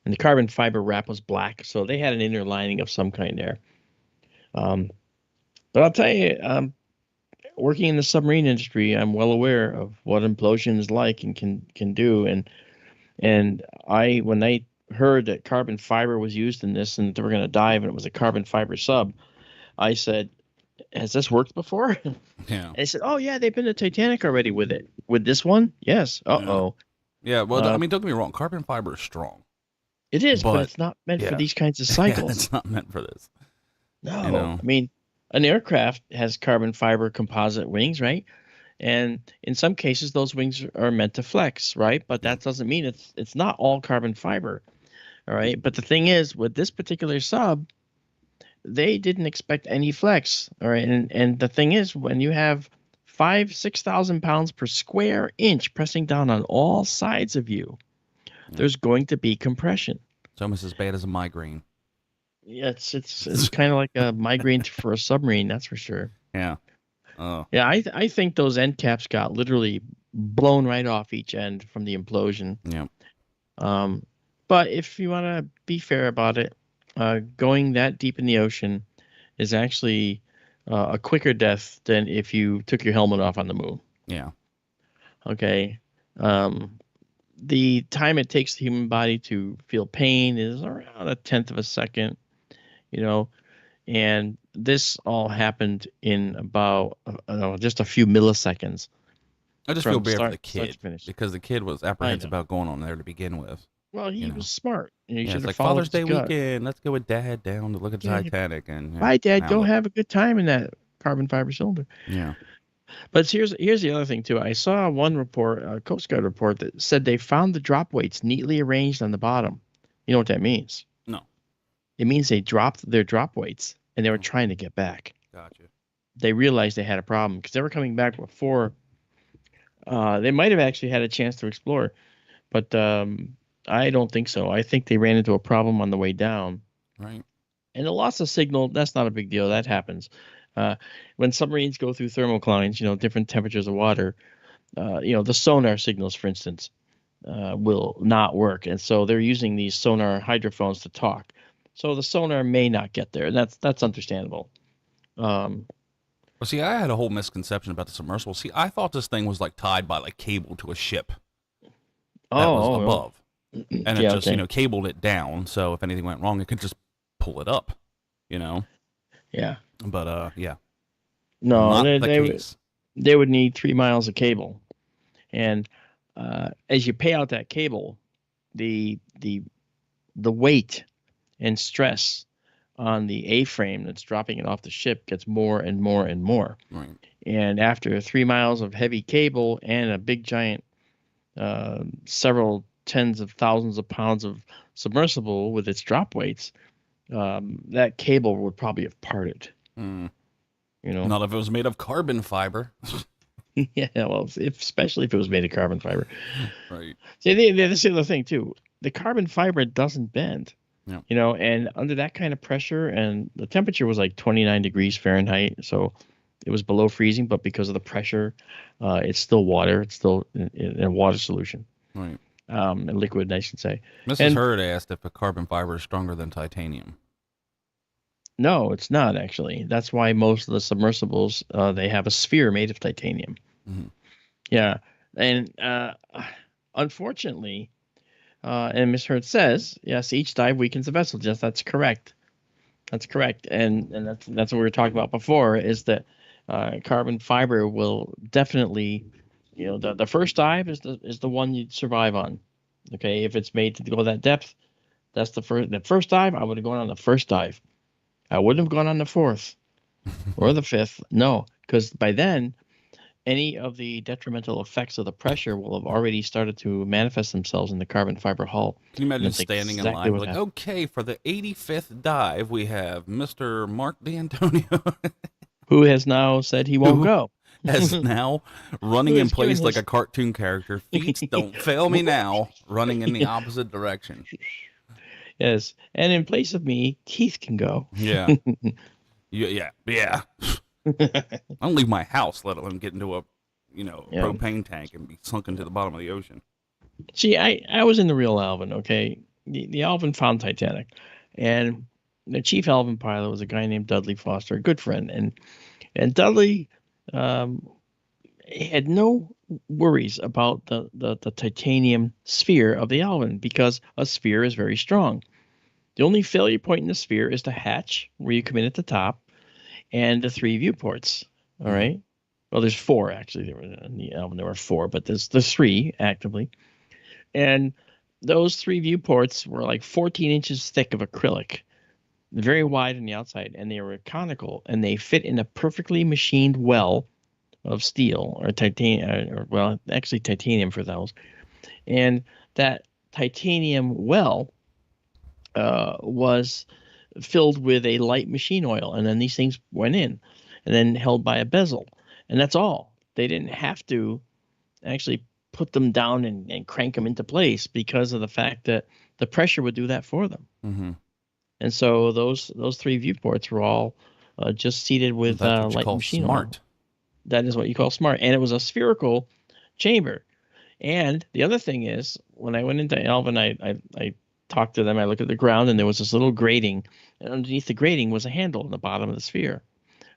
And the carbon fiber wrap was black, so they had an inner lining of some kind there. But I'll tell you, working in the submarine industry, I'm well aware of what implosion is like and can do. And when I heard that carbon fiber was used in this and they were going to dive and it was a carbon fiber sub, I said, has this worked before? Yeah. And they said, oh, yeah, they've been to Titanic already with it. With this one? Yes. Uh-oh. Yeah, well, I mean, don't get me wrong. Carbon fiber is strong. It is, but it's not meant for these kinds of cycles. It's not meant for this. No. You know? I mean, an aircraft has carbon fiber composite wings, right? And in some cases, those wings are meant to flex, right? But that doesn't mean it's not all carbon fiber, all right? But the thing is, with this particular sub, they didn't expect any flex. All right, and the thing is, when you have 6,000 pounds per square inch pressing down on all sides of you, there's going to be compression. It's almost as bad as a migraine. Yeah, it's kind of like a migraine for a submarine, that's for sure. Yeah. Oh. Yeah, I think those end caps got literally blown right off each end from the implosion. Yeah. But if you want to be fair about it, going that deep in the ocean is actually a quicker death than if you took your helmet off on the moon. Yeah. Okay. The time it takes the human body to feel pain is around 1/10 of a second, and this all happened in about just a few milliseconds. I just feel bad for the start kid to finish. because the kid was apprehensive about going on there to begin with. Well, he was smart. He Yeah, should it's have like followed Father's his Day gut. weekend. Let's go with Dad down to look at the Yeah. Titanic. And Bye, Dad. found Go it. have a good time in that carbon fiber cylinder. Yeah. But here's the other thing too. I saw one report, a Coast Guard report, that said they found the drop weights neatly arranged on the bottom. You know what that means? No. It means they dropped their drop weights and they were trying to get back. Gotcha. They realized they had a problem because they were coming back before. They might have actually had a chance to explore, but I don't think so. I think they ran into a problem on the way down. Right. And the loss of signal, that's not a big deal. That happens. When submarines go through thermoclines, different temperatures of water, the sonar signals, for instance, will not work. And so they're using these sonar hydrophones to talk. So the sonar may not get there. And that's understandable. Well, see, I had a whole misconception about the submersible. See, I thought this thing was like tied by like cable to a ship that was above. And it just, cabled it down. So if anything went wrong, it could just pull it up, Yeah. But, yeah. No, Not the case. they would need 3 miles of cable. And as you pay out that cable, the weight and stress on the A-frame that's dropping it off the ship gets more and more and more. Right. And after 3 miles of heavy cable and a big giant several tens of thousands of pounds of submersible with its drop weights, that cable would probably have parted. Not if it was made of carbon fiber. Yeah, well, especially if it was made of carbon fiber. Right. See, this is the other thing too. The carbon fiber doesn't bend. Yeah. And under that kind of pressure, and the temperature was like 29 degrees Fahrenheit, so it was below freezing, but because of the pressure, it's still water. It's still in a water solution. Right. A liquid, I should say. Mrs. Hurd asked if a carbon fiber is stronger than titanium. No, it's not actually. That's why most of the submersibles, they have a sphere made of titanium. Mm-hmm. Yeah. And unfortunately, and Miss Hurd says, yes, each dive weakens the vessel. Yes, that's correct. That's correct. And that's what we were talking about before, is that carbon fiber will definitely, the first dive is the one you'd survive on. Okay, if it's made to go that depth, that's the first dive. I would have gone on the first dive. I wouldn't have gone on the fourth or the fifth. No, because by then, any of the detrimental effects of the pressure will have already started to manifest themselves in the carbon fiber hull. Can you imagine standing in line like, okay, for the 85th dive, we have Mr. Mark D'Antonio. Who has now said he won't go. As now running in place like a cartoon character. Feet don't fail me now, running in the opposite direction. Yes, and in place of me, Keith can go. Yeah. Yeah. I don't leave my house, let alone get into a, propane tank and be sunk into the bottom of the ocean. See, I was in the real Alvin, okay? The Alvin found Titanic. And the chief Alvin pilot was a guy named Dudley Foster, a good friend. And Dudley had no worries about the titanium sphere of the Alvin, because a sphere is very strong. The only failure point in the sphere is the hatch, where you come in at the top, and the 3 viewports. All right. Well, there's 4 actually. In the Alvin there were 4, but there's 3 actively. And those 3 viewports were like 14 inches thick of acrylic, very wide on the outside, and they were conical, and they fit in a perfectly machined well of steel or titanium, actually titanium for those. And that titanium well was filled with a light machine oil, and then these things went in, and then held by a bezel, and that's all. They didn't have to actually put them down and crank them into place because of the fact that the pressure would do that for them. Mm-hmm. And so those three viewports were all just seated with That's what you light call machine smart. oil. That is what you call smart, and it was a spherical chamber. And the other thing is, when I went into Alvin, I talked to them. I looked at the ground, and there was this little grating, and underneath the grating was a handle in the bottom of the sphere.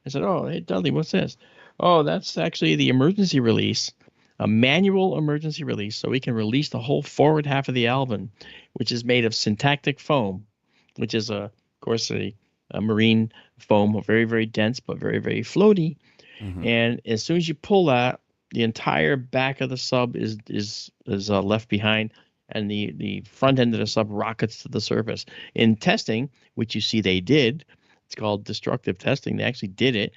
I said, "Oh, hey Dudley, what's this?" "Oh, that's actually the emergency release, a manual emergency release, so we can release the whole forward half of the Alvin, which is made of syntactic foam, which is of course a marine foam, very very dense but very very floaty. Mm-hmm. And as soon as you pull that, the entire back of the sub is left behind, and the front end of the sub rockets to the surface. In testing, which you see they did, it's called destructive testing. They actually did it.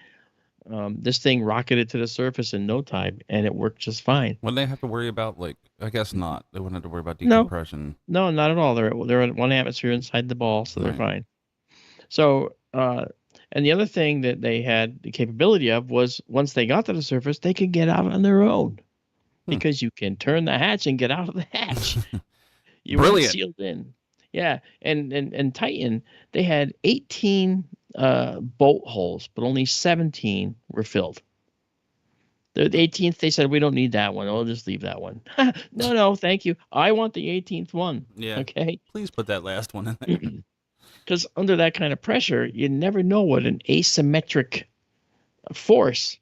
This thing rocketed to the surface in no time, and it worked just fine. Wouldn't they have to worry about, like, I guess not. They wouldn't have to worry about No. decompression. No, not at all. They're at 1 atmosphere inside the ball, so they're Right. fine. So, and the other thing that they had the capability of was once they got to the surface, they could get out on their own, because you can turn the hatch and get out of the hatch. You weren't Brilliant. sealed in. Yeah, and Titan, they had 18 bolt holes, but only 17 were filled. The 18th, they said, we don't need that one. I'll just leave that one. No, thank you. I want the 18th one. Yeah. Okay. Please put that last one in there. Because under that kind of pressure, you never know what an asymmetric force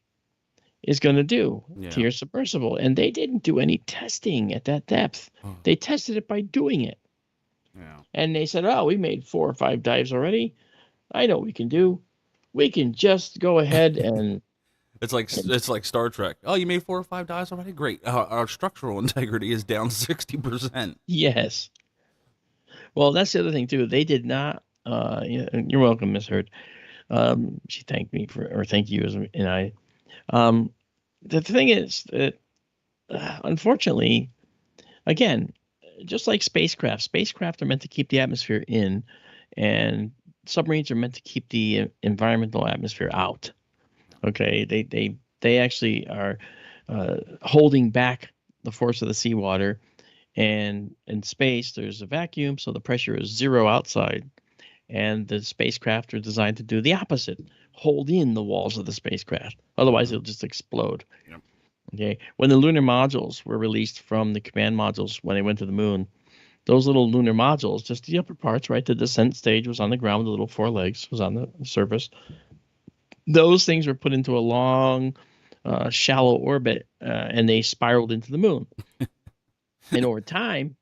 is going to do to your submersible. And they didn't do any testing at that depth. Oh. They tested it by doing it. Yeah. And they said, "Oh, we made 4 or 5 dives already. I know what we can do. We can just go ahead and..." It's like Star Trek. Oh, you made 4 or 5 dives already? Great. Our structural integrity is down 60%. Yes. Well, that's the other thing too. They did not. You're welcome, Miss Hurd. She thanked me thank you, and I. The thing is that, unfortunately, again, just like spacecraft are meant to keep the atmosphere in, and submarines are meant to keep the environmental atmosphere out. Okay, they actually are holding back the force of the seawater, and in space there's a vacuum, so the pressure is 0 outside, and the spacecraft are designed to do the opposite, hold in the walls of the spacecraft. Otherwise, it'll just explode. Yep. Okay, when the lunar modules were released from the command modules when they went to the moon, those little lunar modules, just the upper parts, right? The descent stage was on the ground with the little 4 legs, was on the surface. Those things were put into a long, shallow orbit, and they spiraled into the moon. And over time,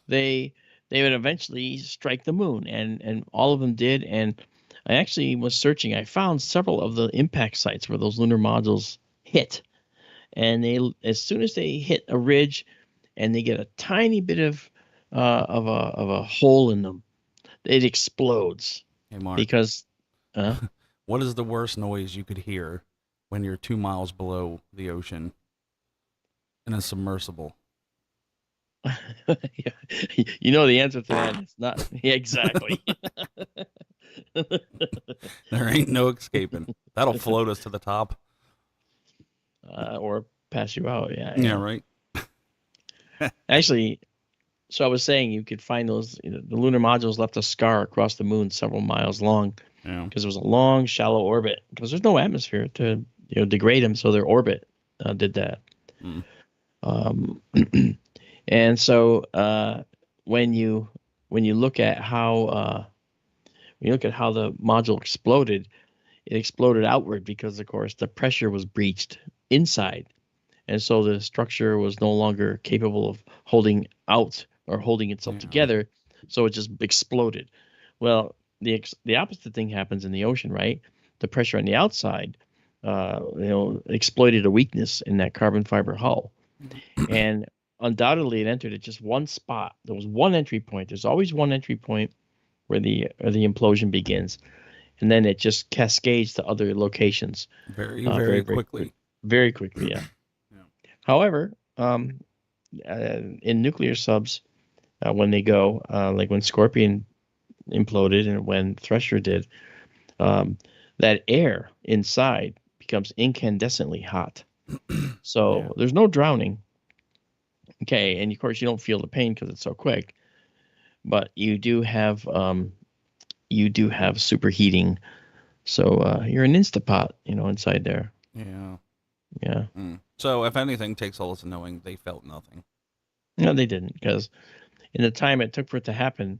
they would eventually strike the moon, and all of them did. And I actually was searching. I found several of the impact sites where those lunar modules hit. And they, as soon as they hit a ridge, and they get a tiny bit of a hole in them, it explodes. Hey, Mark. Because, what is the worst noise you could hear when you're 2 miles below the ocean in a submersible? yeah, you know the answer to that. It's not. Yeah, exactly. There ain't no escaping. That'll float us to the top. Or pass you out. Yeah. Yeah, right. Actually, so I was saying you could find those. The lunar modules left a scar across the moon several miles long, because it was a long, shallow orbit. Because there's no atmosphere to degrade them, so their orbit did that. And so when you look at how the module exploded, it exploded outward because, of course, the pressure was breached inside, and so the structure was no longer capable of holding out or holding itself together, so it just exploded. Well, the opposite thing happens in the ocean, right? The pressure on the outside, exploited a weakness in that carbon fiber hull, and undoubtedly it entered at just one spot. There was one entry point. There's always one entry point where the implosion begins, and then it just cascades to other locations Very quickly. Very quickly, yeah. However, in nuclear subs, when they go, like when Scorpion imploded and when Thresher did, that air inside becomes incandescently hot. So Yeah. there's no drowning. Okay, and of course you don't feel the pain because it's so quick, but you do have superheating. So you're an Instapot, inside there. Yeah. Yeah. So if anything, takes all this knowing they felt nothing. No, they didn't, because in the time it took for it to happen,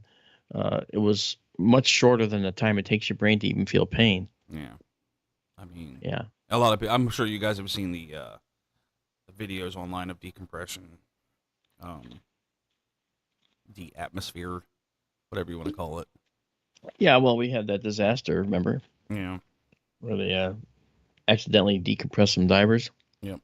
it was much shorter than the time it takes your brain to even feel pain. Yeah. I mean, Yeah. a lot of people. I'm sure you guys have seen the videos online of decompression, the atmosphere, whatever you want to call it. Yeah, well, we had that disaster, remember, Yeah. where they accidentally decompressed some divers. Yep.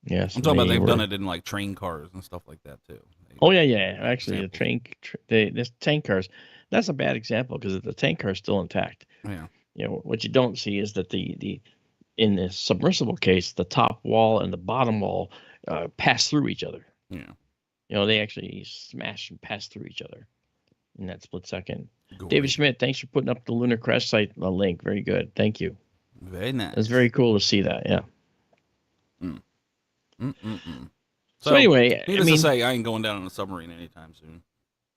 Yes. I'm talking about they've done it in like train cars and stuff like that too. Oh yeah. Actually, Examples. this tank cars. That's a bad example because the tank car is still intact. Yeah. What you don't see is that the in the submersible case, the top wall and the bottom wall pass through each other. Yeah. They actually smash and pass through each other in that split second. Great. David Schmidt, thanks for putting up the lunar crash site link. Very good. Thank you. Very nice. It's very cool to see that. Yeah. So anyway, needless to say, I ain't going down in a submarine anytime soon.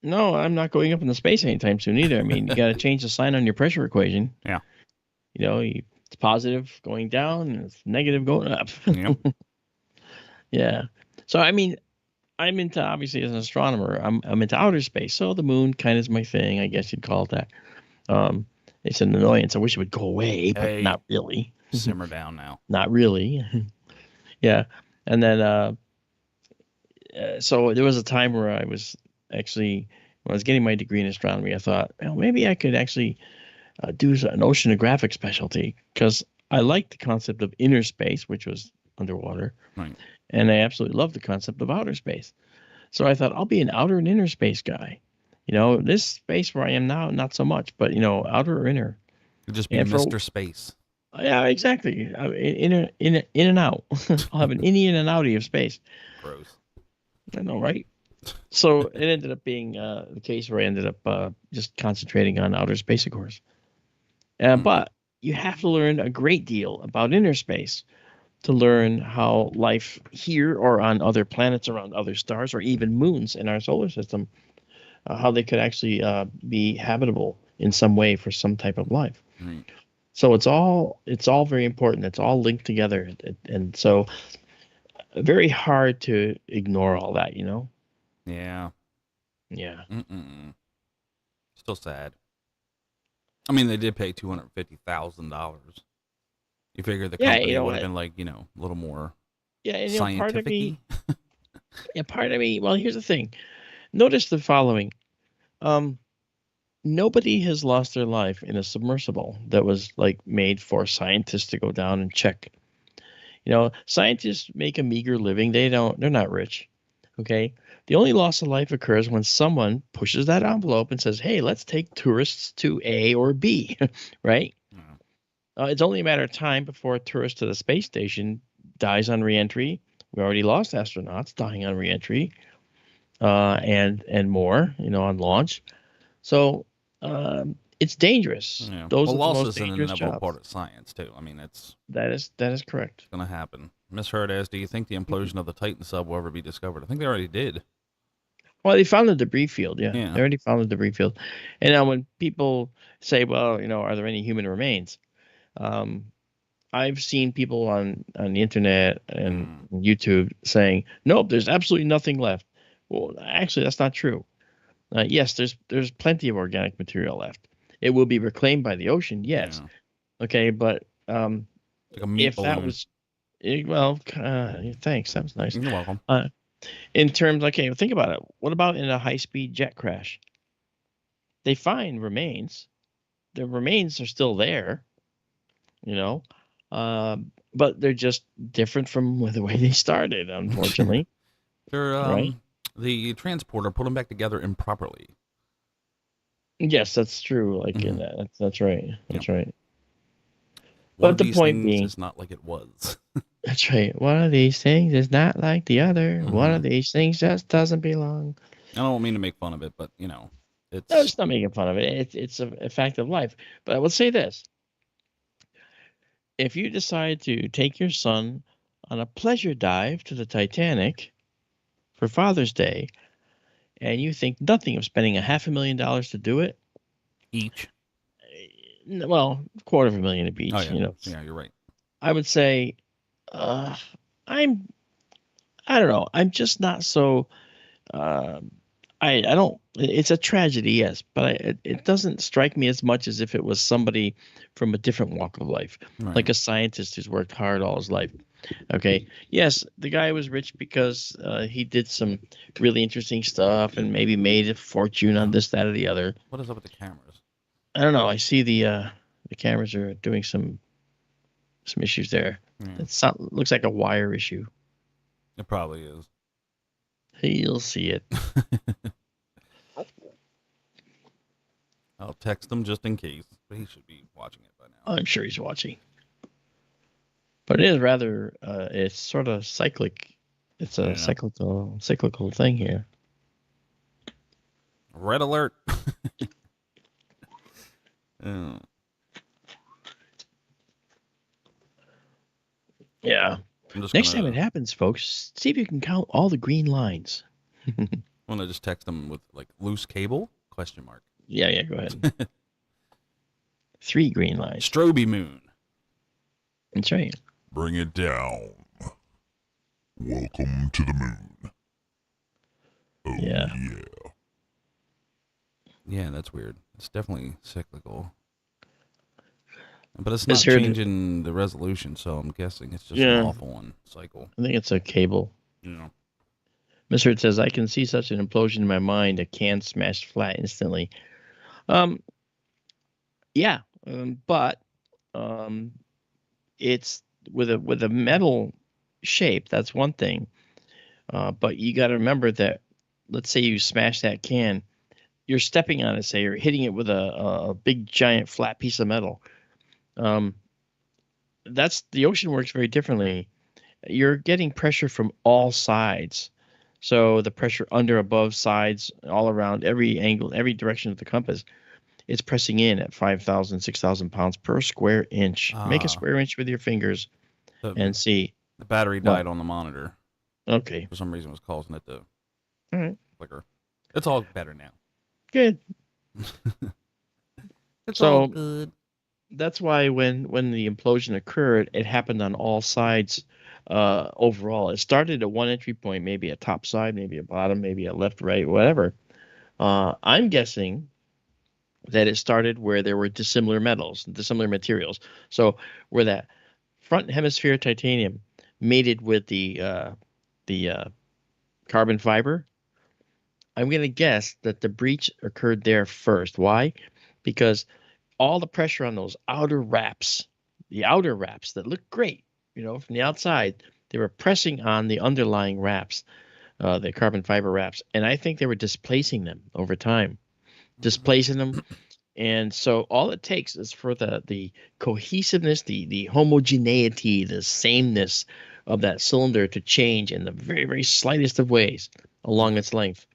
No, I'm not going up into space anytime soon either. I mean, you got to change the sign on your pressure equation. Yeah. It's positive going down and it's negative going up. Yep. Yeah. So, I mean, I'm into, obviously, as an astronomer, I'm into outer space. So the moon kind of is my thing, I guess you'd call it that. It's an annoyance. I wish it would go away, but Hey. not really. Simmer down now. Not really. Yeah. And then, so there was a time where I was actually, when I was getting my degree in astronomy, I thought, well, maybe I could actually do an oceanographic specialty because I liked the concept of inner space, which was underwater. Right. And I absolutely love the concept of outer space. So I thought I'll be an outer and inner space guy. This space where I am now, not so much, but outer or inner. It'd just be And Mr. Space. Yeah, exactly. In and out. I'll have an innie and an outie of space. Gross. I know, right? So it ended up being the case where I ended up just concentrating on outer space, of course. But you have to learn a great deal about inner space to learn how life here or on other planets or on other stars or even moons in our solar system, how they could actually be habitable in some way for some type of life. Right. So it's all very important. It's all linked together, and so very hard to ignore all that. Yeah. Yeah. Still sad. I mean, they did pay $250,000. You figure the company would have been like, a little more scientific-y. Part of me. Well, here's the thing. Notice the following. Nobody has lost their life in a submersible that was like made for scientists to go down and check. Scientists make a meager living. They're not rich. Okay. The only loss of life occurs when someone pushes that envelope and says, hey, let's take tourists to A or B, right? It's only a matter of time before a tourist to the space station dies on reentry. We already lost astronauts dying on reentry, and more, on launch. So it's dangerous. Yeah. Those well, are the loss most is an dangerous inevitable jobs. part of science too. I mean, That is correct. It's going to happen. Miss Herdaz, do you think the implosion of the Titan sub will ever be discovered? I think they already did. Well, they found the debris field. Yeah. Yeah. They already found the debris field. And now when people say, well, are there any human remains? I've seen people on the internet and YouTube saying, nope, there's absolutely nothing left. Well, actually, that's not true. Yes, there's plenty of organic material left. It will be reclaimed by the ocean, yes. Yeah. Okay, but Like a meat if that balloon. was, thanks, that was nice. You're welcome. In terms, okay, think about it. What about in a high-speed jet crash? They find remains. The remains are still there, but they're just different from the way they started, unfortunately. They're Right. The transporter put them back together improperly. Yes, that's true. Like in that, that's right. That's right. One But of the these point things being- is not like it was. That's right. One of these things is not like the other. One of these things just doesn't belong. I don't mean to make fun of it, but It's No, it's not making fun of it. It's a fact of life. But I will say this: if you decide to take your son on a pleasure dive to the Titanic for Father's Day, and you think nothing of spending $500,000 to do it, each. well, $250,000 each, Oh yeah, you know, yeah, you're right. I would say, uh, I'm, I don't know, I'm just not so, uh, I don't, it's a tragedy, yes, but it doesn't strike me as much as if it was somebody from a different walk of life, Right. like a scientist who's worked hard all his life. Okay. Yes, the guy was rich because he did some really interesting stuff and maybe made a fortune on this, that, or the other. What is up with the cameras? I don't know. I see the cameras are doing some issues there. Yeah, It looks like a wire issue. it probably is. You'll see it. I'll text him just in case, but he should be watching it by now. I'm sure he's watching. But it is rather, it's sort of cyclic. It's a Yeah. cyclical thing here. Red alert. Oh. Yeah. I'm just Next time gonna, it happens, folks, see if you can count all the green lines. I'm gonna just text him with like loose cable ? Yeah, go ahead. 3 green lines. Strobe moon. That's right. Bring it down. Welcome to the moon. Oh, Yeah. yeah. Yeah, that's weird. It's definitely cyclical. But it's Miss not Heard- changing the resolution, so I'm guessing it's just Yeah. an awful one cycle. I think it's a cable. You know. Mr. says, I can see such an implosion in my mind, a can smashed flat instantly. Yeah, but it's with a metal shape. That's one thing. But you got to remember that, let's say you smash that can, you're stepping on it, say you're hitting it with a big giant flat piece of metal. That's the ocean works very differently. You're getting pressure from all sides. So the pressure under, above, sides, all around, every angle, every direction of the compass, it's pressing in at 5,000, 6,000 pounds per square inch. Make Ah. a square inch with your fingers The, and see. the battery What? died on the monitor. Okay, For some reason, it was causing it to all right, flicker. It's all better now. good. It's So- all good. That's why when the implosion occurred, it happened on all sides. Overall, it started at one entry point, maybe a top side, maybe a bottom, maybe a left, right, whatever. I'm guessing that it started where there were dissimilar metals, dissimilar materials. So where that front hemisphere titanium mated with the carbon fiber, I'm going to guess that the breach occurred there first. Why? Because all the pressure on those outer wraps, the outer wraps that look great, from the outside, they were pressing on the underlying wraps, the carbon fiber wraps, and I think they were displacing them over time, displacing them. And so all it takes is for the cohesiveness, the homogeneity, the sameness of that cylinder to change in the very, very slightest of ways along its length.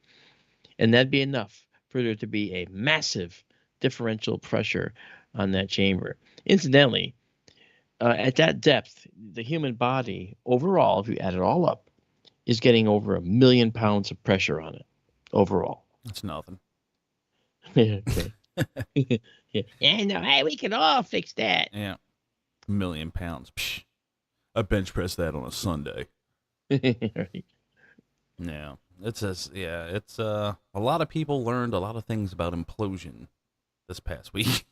And that'd be enough for there to be a massive differential pressure on that chamber. Incidentally, at that depth, the human body overall, if you add it all up, is getting over 1 million pounds of pressure on it overall. It's nothing. Okay. Yeah, no, hey, we can all fix that. Yeah. 1 million pounds. Psh. I bench press that on a Sunday. Right. Yeah. It's a lot of people learned a lot of things about implosion this past week.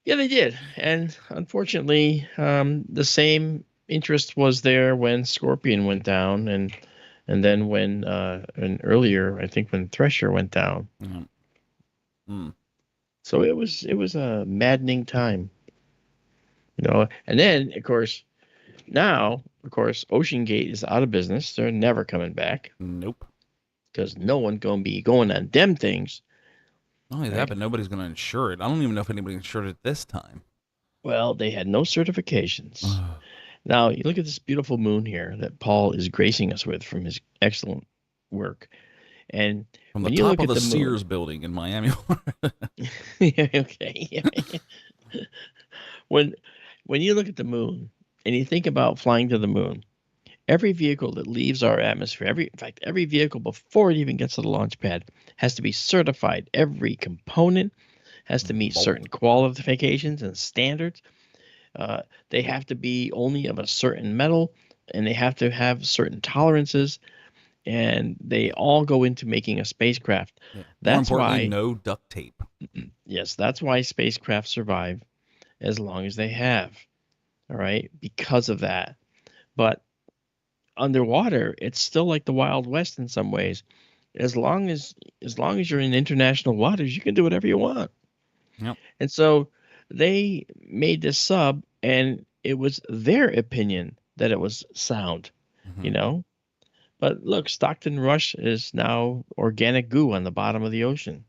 Yeah, they did, and unfortunately, the same interest was there when Scorpion went down, and then when and earlier, I think when Thresher went down. Yeah. Mm. So it was a maddening time, And then, of course, now, OceanGate is out of business. They're never coming back Nope. because no one gonna be going on them things. Not only that, but nobody's going to insure it. I don't even know if anybody insured it this time. Well, they had no certifications. Now, you look at this beautiful moon here that Paul is gracing us with from his excellent work. And From the when you top look of at the the moon, Sears building in Miami. yeah, okay. when when you look at the moon and you think about flying to the moon, every vehicle that leaves our atmosphere, in fact, every vehicle before it even gets to the launch pad has to be certified. Every component has to meet Bolt. certain qualifications and standards. Uh, they have to be only of a certain metal, and they have to have certain tolerances, and they all go into making a spacecraft. Yeah. More That's importantly, why, no duct tape. yes, that's why spacecraft survive as long as they have. All right, because of that. But underwater, it's still like the Wild West in some ways. As long as you're in international waters, you can do whatever you want. Yep. And so they made this sub, and it was their opinion that it was sound, Mhm. you know. But look, Stockton Rush is now organic goo on the bottom of the ocean.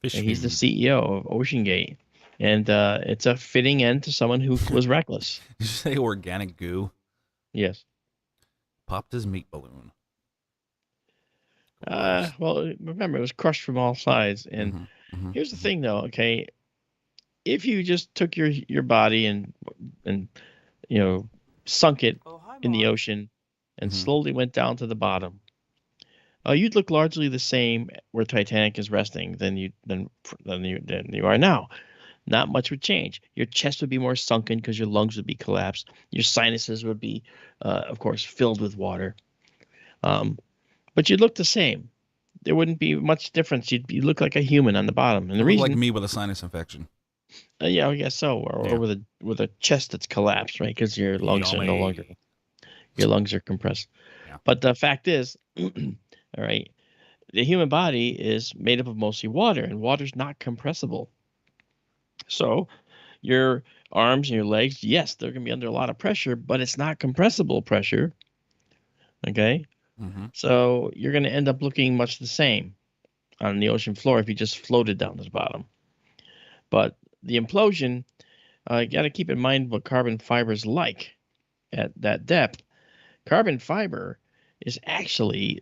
Fish And he's the food. CEO of OceanGate, and it's a fitting end to someone who was reckless. Did you say organic goo? Yes. Popped his meat balloon. Gross. Well, remember, it was crushed from all sides. And Mhm. here's the thing, though. Okay, if you just took your body and sunk it Oh, hi, in the Mark. ocean and Mhm. slowly went down to the bottom, you'd look largely the same where Titanic is resting than you are now. Not much would change. Your chest would be more sunken because your lungs would be collapsed. Your sinuses would be, of course, filled with water. But you'd look the same. There wouldn't be much difference. You'd look like a human on the bottom. And I the look like reason, me with a sinus infection. yeah, I guess so, or Yeah. with a chest that's collapsed, right? Because your lungs are no longer Yummy. your lungs are compressed. Yeah. But the fact is, all right, the human body is made up of mostly water, and water's not compressible. So your arms and your legs, yes, they're going to be under a lot of pressure, but it's not compressible pressure. Okay. Mhm. So you're going to end up looking much the same on the ocean floor if you just floated down to the bottom. But the implosion, you got to keep in mind what carbon fiber is like at that depth. Carbon fiber is actually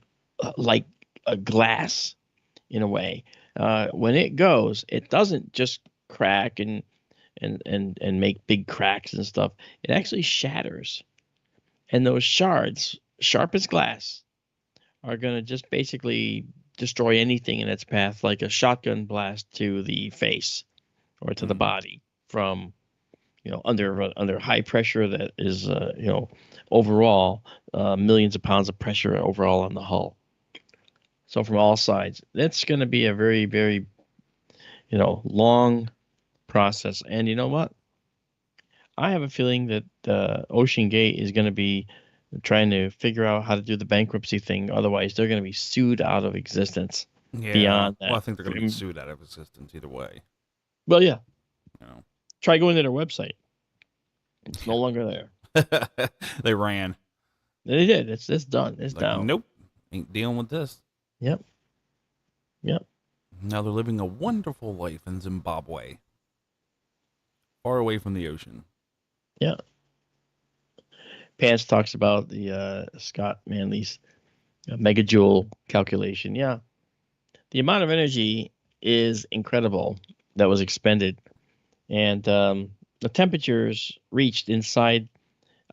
like a glass in a way. When it goes, it doesn't just crack and make big cracks and stuff. It actually shatters. And those shards, sharp as glass, are going to just basically destroy anything in its path, like a shotgun blast to the face or to the body from under high pressure that is overall millions of pounds of pressure overall on the hull. So from all sides, that's going to be a very, very long process. And you know what? I have a feeling that Ocean Gate is going to be trying to figure out how to do the bankruptcy thing. Otherwise, they're going to be sued out of existence. Yeah. Beyond Well, I that, think they're going to be sued out of existence either way. well, yeah. You know. Try going to their website. It's no longer there. They ran. They did. It's done. It's Like, down. nope. Ain't dealing with this. Yep. Yep. Now they're living a wonderful life in Zimbabwe, far away from the ocean. Yeah. Pants talks about the Scott Manley's megajoule calculation. Yeah. The amount of energy is incredible that was expended. And the temperatures reached inside.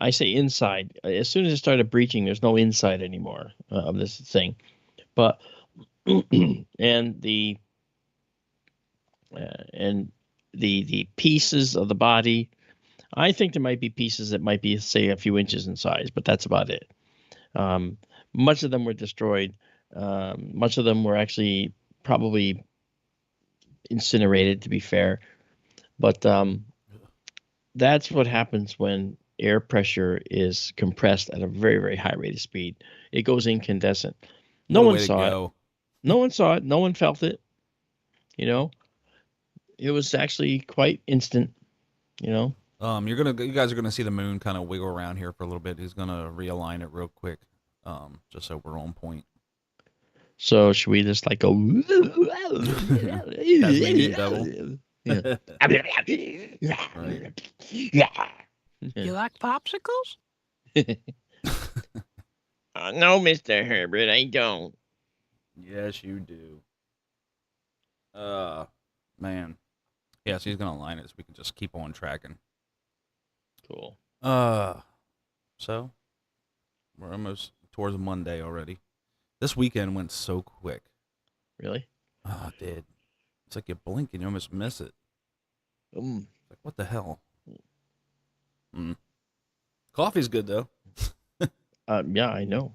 I say inside. As soon as it started breaching, there's no inside anymore of this thing. But and the pieces of the body, I think there might be pieces that might be, say, a few inches in size, but that's about it. Much of them were destroyed. Much of them were actually probably incinerated, to be fair. But that's what happens when air pressure is compressed at a very, very high rate of speed. It goes incandescent. No What a one way to saw it. go. No one saw it. No one felt it. It was actually quite instant. You guys are gonna see the moon kind of wiggle around here for a little bit. He's gonna realign it real quick, just so we're on point. So should we just like go? Tasmanian devil. Yeah. Right. You like popsicles? No, Mr. Herbert, I don't. Yes, you do. Man. Yeah, so he's gonna line it so we can just keep on tracking. Cool. So we're almost towards Monday already. This weekend went so quick. Really? Oh, it did. It's like you blink and you almost miss it. Mm. Like, what the hell? Coffee's good though. Yeah, I know.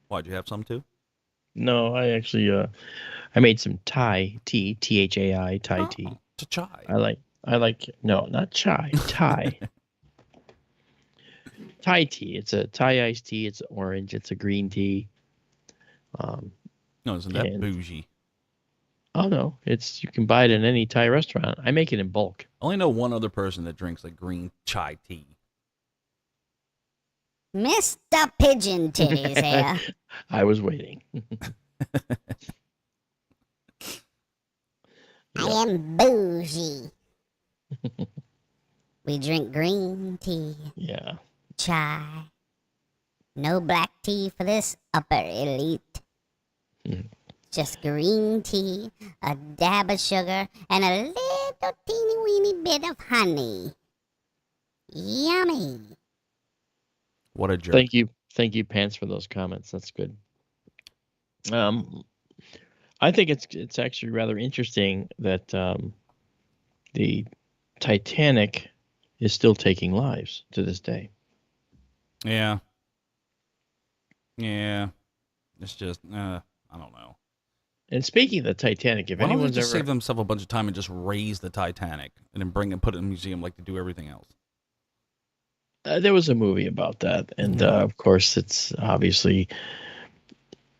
Why'd you have some too? No, I actually I made some Thai tea, Thai Thai tea. To chai. I like no, not chai, Thai. Thai tea. It's a Thai iced tea. It's orange. It's a green tea. No, isn't that and- bougie? Oh no, it's you can buy it in any Thai restaurant. I make it in bulk. I only know one other person that drinks like green chai tea. Mr. Pigeon Titties here. I was waiting. I am bougie. We drink green tea, Yeah. chai. No black tea for this upper elite. Mhm. Just green tea, a dab of sugar, and a little teeny weeny bit of honey. Yummy. What a jerk. Thank you, Pants, for those comments. That's good. I think it's actually rather interesting that the Titanic is still taking lives to this day. Yeah. Yeah. It's just, I don't know. And speaking of the Titanic, if Why don't they anyone's just ever save themselves a bunch of time and just raise the Titanic and then bring and put it in a museum like they do everything else? there was a movie about that, and of course, it's obviously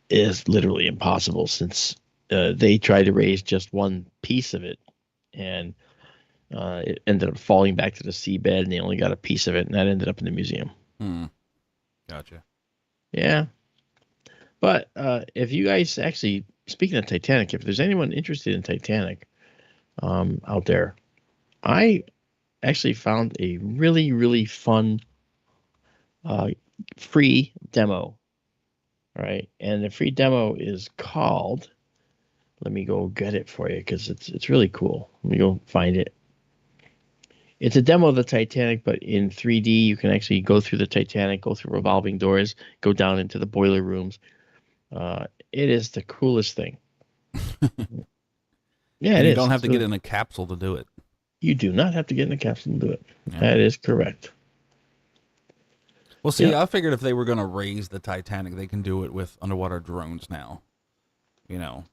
is literally impossible since they tried to raise just one piece of it, and it ended up falling back to the seabed, and they only got a piece of it, and that ended up in the museum. Gotcha. Yeah, but if you guys actually, speaking of Titanic, if there's anyone interested in Titanic out there, I actually found a really, really fun free demo. Right, and the free demo is called. Let me go get it for you because it's really cool. Let me go find it. It's a demo of the Titanic, but in 3D. You can actually go through the Titanic, go through revolving doors, go down into the boiler rooms. It is the coolest thing. Yeah, And it you is. don't have It's to really- get in a capsule to do it. You do not have to get in a capsule to do it. Yeah. That is correct. Well, see, Yeah. I figured if they were going to raise the Titanic, they can do it with underwater drones now. You know,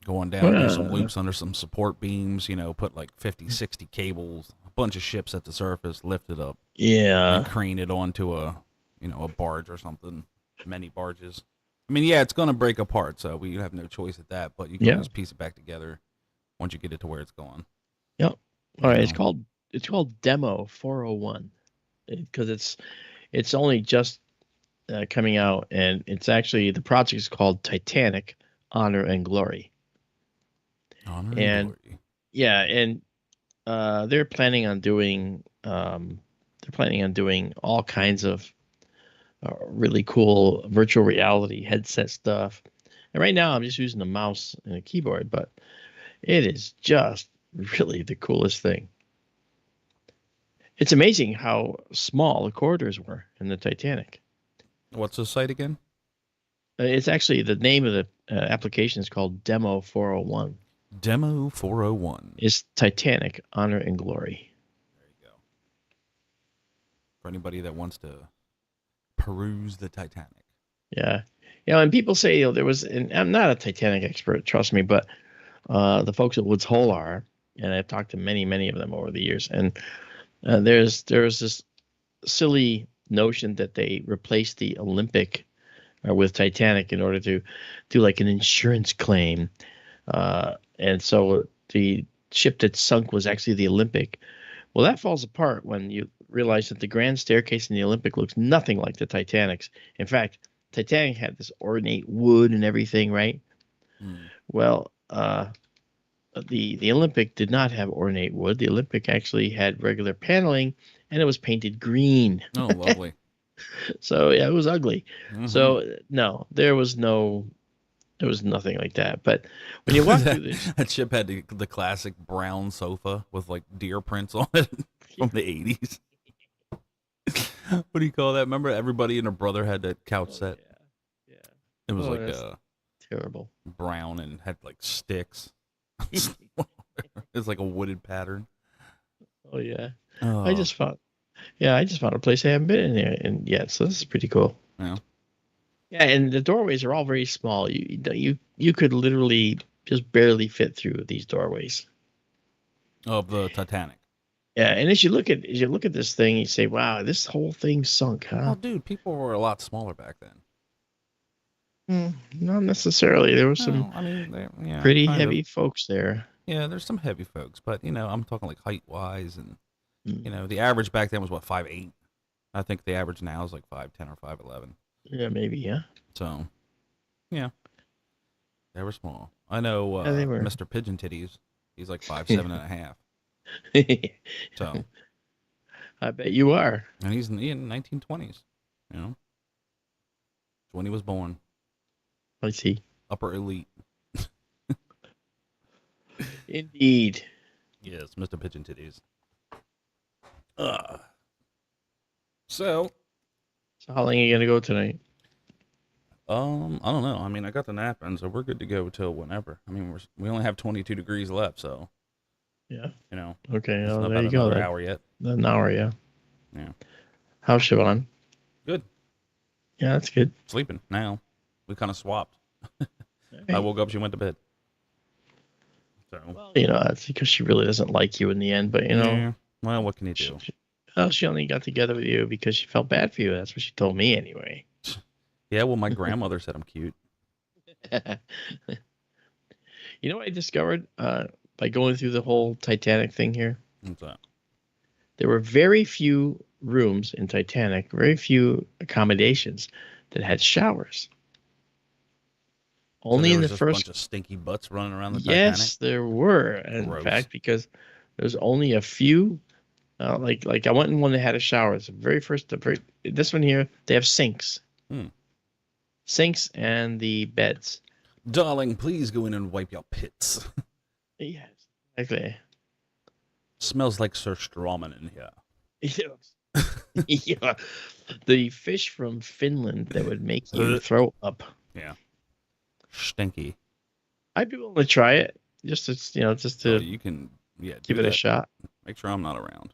going down, do some loops under some support beams, put like 50, 60 cables, a bunch of ships at the surface, lift it up, Yeah. and crane it onto a barge or something, many barges. I mean, yeah, it's going to break apart, so we have no choice at that, but you can Yeah. always piece it back together once you get it to where it's going. Yep. All right. You It's know. called Demo 401 because it's only just coming out, and it's actually the project is called Titanic: Honor and Glory. Honor and And- glory. Yeah, and they're planning on doing all kinds of really cool virtual reality headset stuff. And right now, I'm just using a mouse and a keyboard, but it is just really the coolest thing. It's amazing how small the corridors were in the Titanic. What's the site again? It's actually the name of the application is called Demo 401. Demo 401. It's Titanic: Honor and Glory. There you go. For anybody that wants to peruse the Titanic. Yeah. And people say there was, and I'm not a Titanic expert, trust me, but the folks at Woods Hole are, and I've talked to many, many of them over the years, and there's this silly notion that they replaced the Olympic with Titanic in order to do like an insurance claim, and so the ship that sunk was actually the Olympic. Well, that falls apart when you realize that the grand staircase in the Olympic looks nothing like the Titanic's. In fact, Titanic had this ornate wood and everything, right? Well, the Olympic did not have ornate wood. The Olympic actually had regular paneling, and it was painted green. Oh, lovely. So yeah, it was ugly. Mhm. So no, there was no It was nothing like that. But when you walk through this, That ship had the classic brown sofa with like deer prints on it from the 80s. What do you call that? Remember everybody and her brother had that couch set? yeah, It was like that's terrible. brown and had like sticks. It's like a wooded pattern. Oh yeah, Oh, I just found a place I haven't been in there and yet, so this is pretty cool. yeah. Yeah, and the doorways are all very small. You could literally just barely fit through these doorways. Of the Titanic. Yeah, and as you look at this thing, you say, "Wow, this whole thing sunk, Oh, huh?" dude, people were a lot smaller back then. Not necessarily. There was some Well, I mean, yeah, pretty kind of. heavy folks there. Yeah, there's some heavy folks, but I'm talking like height wise, and Mm. the average back then was what 5'8". I think the average now is like 5'10" or 5'11". Yeah, maybe. Yeah. So, yeah, they were small. I know Yeah, they were. Mr. Pigeon Titties. He's like 5'7.5". So, I bet you are. and he's in the 1920s. It's when he was born. I see. Upper elite. Indeed. Yes, Mr. Pigeon Titties. So, So how long are you gonna go tonight? I don't know. I mean, I got the nap in, so we're good to go till whenever. I mean, we only have 22 degrees left, so Yeah. it's Okay. Oh, not there about you go. another hour yet. An hour. Yeah. Yeah, How's Siobhan? good. Yeah, that's good. Sleeping now. We kind of swapped. I Hey. woke up, she went to bed. So, Well, that's because she really doesn't like you in the end. But yeah. Well, what can you do? she only got together with you because she felt bad for you. That's what she told me anyway. Yeah, well, my grandmother said I'm cute. You know what I discovered by going through the whole Titanic thing here? What's that? There were very few rooms in Titanic, very few accommodations that had showers. Only So in there the was just first. a bunch of stinky butts running around the Yes, there were. In Gross. fact, because there's only a few. Like I went in one that had a shower. It's the very first. This one here, they have sinks. Hmm. Sinks and the beds. Titanic. Darling, please go in and wipe your pits. Yes, exactly. Smells like Sir Strawman in here. Yeah. The fish from Finland that would make you throw up. Yeah. Stinky. I'd be willing to try it. Just to You can, yeah, give do it a that. shot. Make sure I'm not around.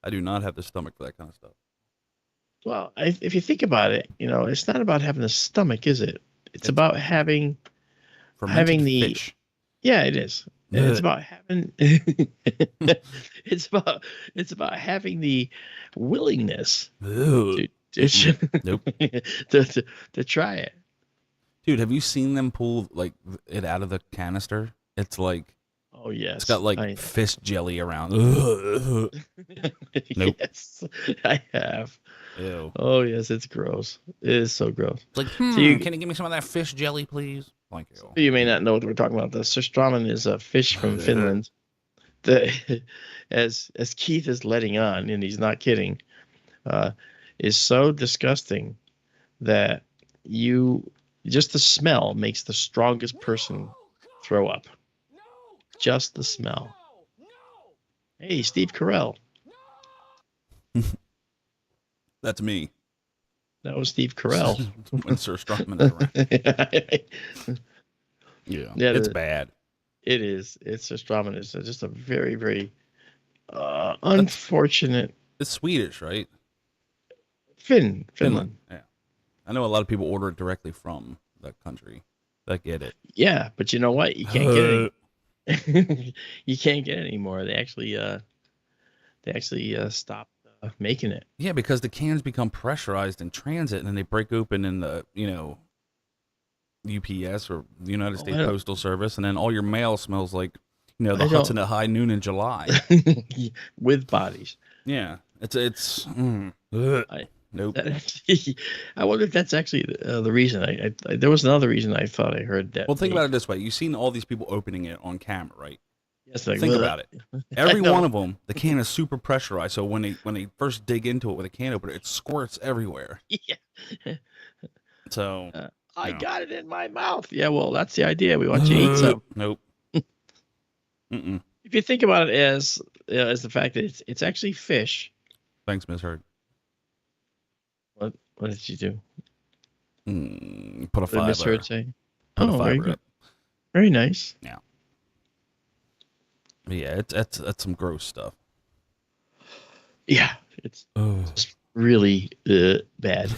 I do not have the stomach for that kind of stuff. Well, if you think about it, it's not about having a stomach, is it? It's about having Fermented the fish. Yeah, it is. And it's Ugh. about having it's about having the willingness Ugh. Nope. to try it. Dude, have you seen them pull like it out of the canister? It's like Oh yes. it's got like I, fish jelly around. Nope. Yes, I have. Ew. Oh yes, it's gross. It is so gross. It's like, So you- can you give me some of that fish jelly, please? Thank you. You may not know what we're talking about. The surströmming is a fish from Finland. As Keith is letting on, and he's not kidding, is so disgusting that just the smell makes the strongest person throw up. Just the smell. Hey, Steve Carell. That's me. That was Steve Carell. When Sir Strawman is around. Yeah. Yeah, It's bad. It is. It's surströmming is just a very, very unfortunate It's Swedish, right? Finland. Yeah. I know a lot of people order it directly from that country that get it. Yeah, but you know what? You can't get it. You can't get it anymore. They actually stopped making it. Yeah, because the cans become pressurized in transit and then they break open in the, UPS or the United States Postal Service, and then all your mail smells like, the Hudson at high noon in July. With bodies. Yeah. Nope. I wonder if that's actually the reason. I there was another reason I thought I heard that. Well, think about it this way. You've seen all these people opening it on camera, right? Yes, Think about it. Every one of them, the can is super pressurized. So when they first dig into it with a can opener, it squirts everywhere. Yeah. So I Yeah. got it in my mouth. Yeah, well, that's the idea. We want you to eat some. Nope. Mm-mm. If you think about it as the fact that it's actually fish. Thanks, Miss Heard. What did you do? Put a What did Miss fiber. Heard say? Put a Oh, very fiber good. up. Very nice. Yeah, it's some gross stuff. Yeah, it's Oh. just really bad.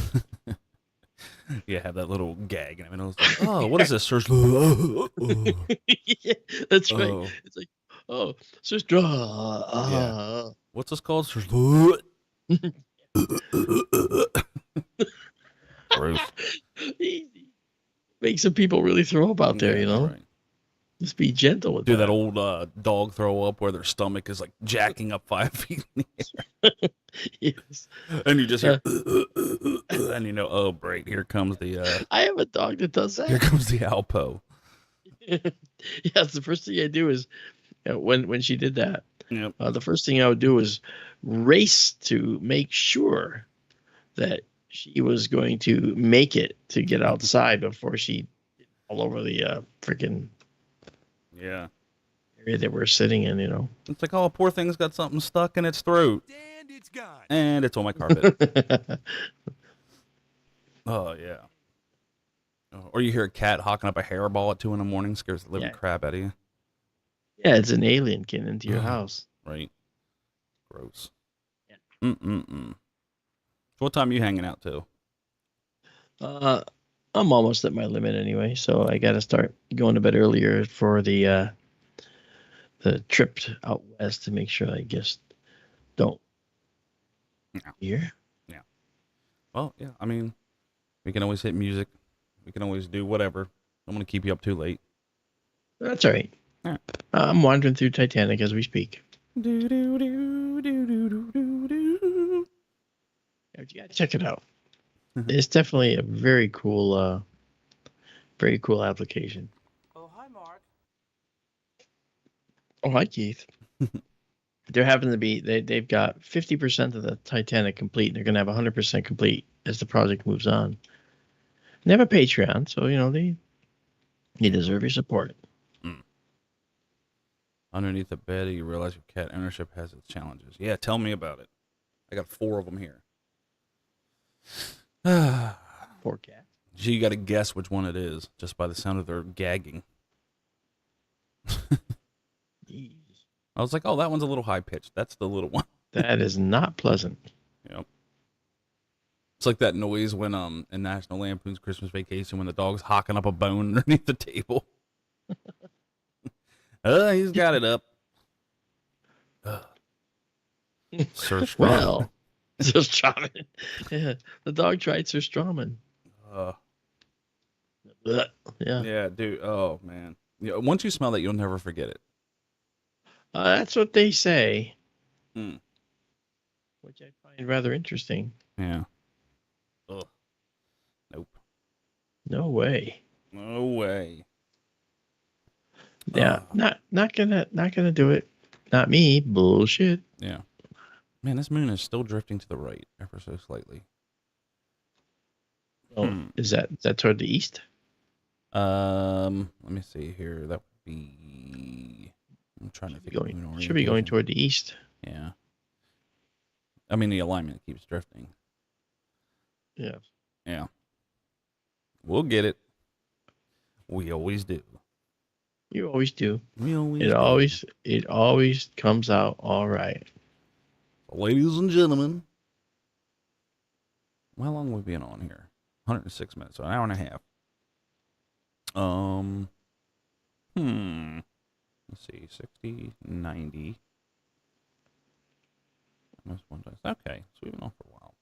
Yeah, have that little gag in it. And I was like, oh, what is this? Search. Oh. Yeah, that's right. Oh. It's like, oh, sister. What's this called? Search. Gross. Easy. Make some people really throw up out there, you know? Right. Just be gentle with Do that. that old dog throw up where their stomach is like jacking up 5 feet in the air. Yes. And you just hear, and you know, oh, great, here comes the I have a dog that does here that. comes the Alpo. Yes, the first thing I do is when she did that, Yep. the first thing I would do is race to make sure that she was going to make it to get outside before she all over the freaking Yeah. area that we're sitting in, you know. It's like, oh, poor thing's got something stuck in its throat. And it's gone. And it's on my carpet. Oh, yeah. Oh, or you hear a cat hawking up a hairball at 2 a.m, scares the living Yeah. crap out of you. Yeah, it's an alien getting into your house. Right. Gross. Yeah. So what time are you hanging out to? I'm almost at my limit anyway, so I got to start going to bed earlier for the trip out west to make sure I just don't Yeah. hear. Well, yeah, I mean, we can always hit music. We can always do whatever. I'm going to keep you up too late. That's all right. All right. I'm wandering through Titanic as we speak. Do, do, do, do, do, do, do, do. You got to check it out. It's definitely a very cool application. Oh, hi, Mark. Oh, hi, Keith. There happen to be they've got 50% of the Titanic complete. And they're going to have 100% complete as the project moves on. They have a Patreon, so you know they deserve your support. Underneath the bed, you realize your cat ownership has its challenges. Yeah, tell me about it. I got 4 of them here. Poor cat. So you got to guess which one it is just by the sound of their gagging. Jeez. I was like, oh, that one's a little high pitched. That's the little one. That is not pleasant. Yep. It's like that noise when in National Lampoon's Christmas Vacation when the dog's hocking up a bone underneath the table. He's got it up. Sir Strauman. Well, Sir Strauman. Yeah, the dog tried Sir Strauman. Yeah. Yeah, dude. Oh man. Yeah, once you smell that, you'll never forget it. That's what they say. Hmm. Which I find rather interesting. Yeah. Ugh. Nope. No way. No way. Yeah, not gonna do it. Not me. Bullshit. Yeah. Man, this moon is still drifting to the right, ever so slightly. Oh, is that toward the east? Let me see here. That would be. I'm trying to think. Of moon Should be going orientation. toward the east. Yeah. I mean, the alignment keeps drifting. Yeah. Yeah. We'll get it. We always do. You always do. We always. It do. always comes out all right. Ladies and gentlemen. How long have we been on here? 106 minutes, so an hour and a half. Let's see, 60, 90. Almost 1 dice. Okay, so we've been on for a while.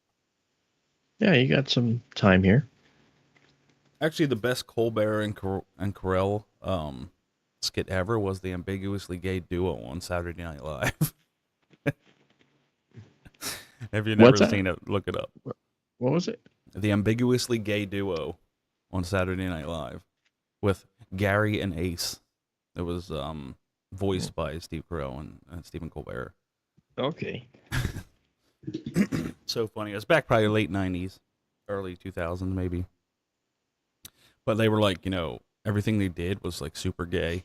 Yeah, you got some time here. Actually, the best Colbert and Carell skit ever was the ambiguously gay duo on Saturday Night Live. Have you never What's that? seen it? Look it up. What was it? The ambiguously gay duo on Saturday Night Live with Gary and Ace. It was voiced by Steve Carell and Stephen Colbert. Okay. So funny. It was back probably late 90s, early 2000s maybe. But they were like, everything they did was like super gay,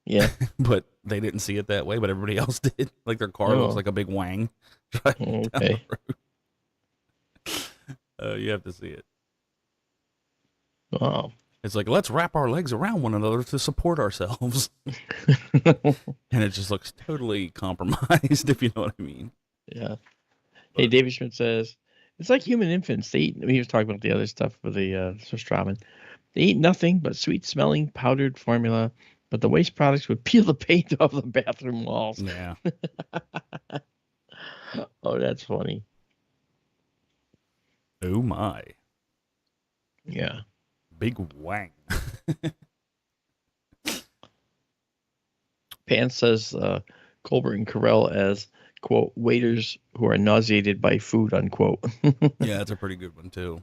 Yeah. but they didn't see it that way. But everybody else did. Like their car looks Oh. like a big wang driving down the Okay. road. You have to see it. Wow. It's like, let's wrap our legs around one another to support ourselves. And it just looks totally compromised, if you know what I mean. Yeah. Hey, David Schmidt says, it's like human infants. They eat, he was talking about the other stuff with the Stramen. They eat nothing but sweet-smelling powdered formula, but the waste products would peel the paint off the bathroom walls. Yeah. Oh, that's funny. Oh, my. Yeah. Big wang. Pan says Colbert and Carell as, quote, waiters who are nauseated by food, unquote. Yeah, that's a pretty good one, too.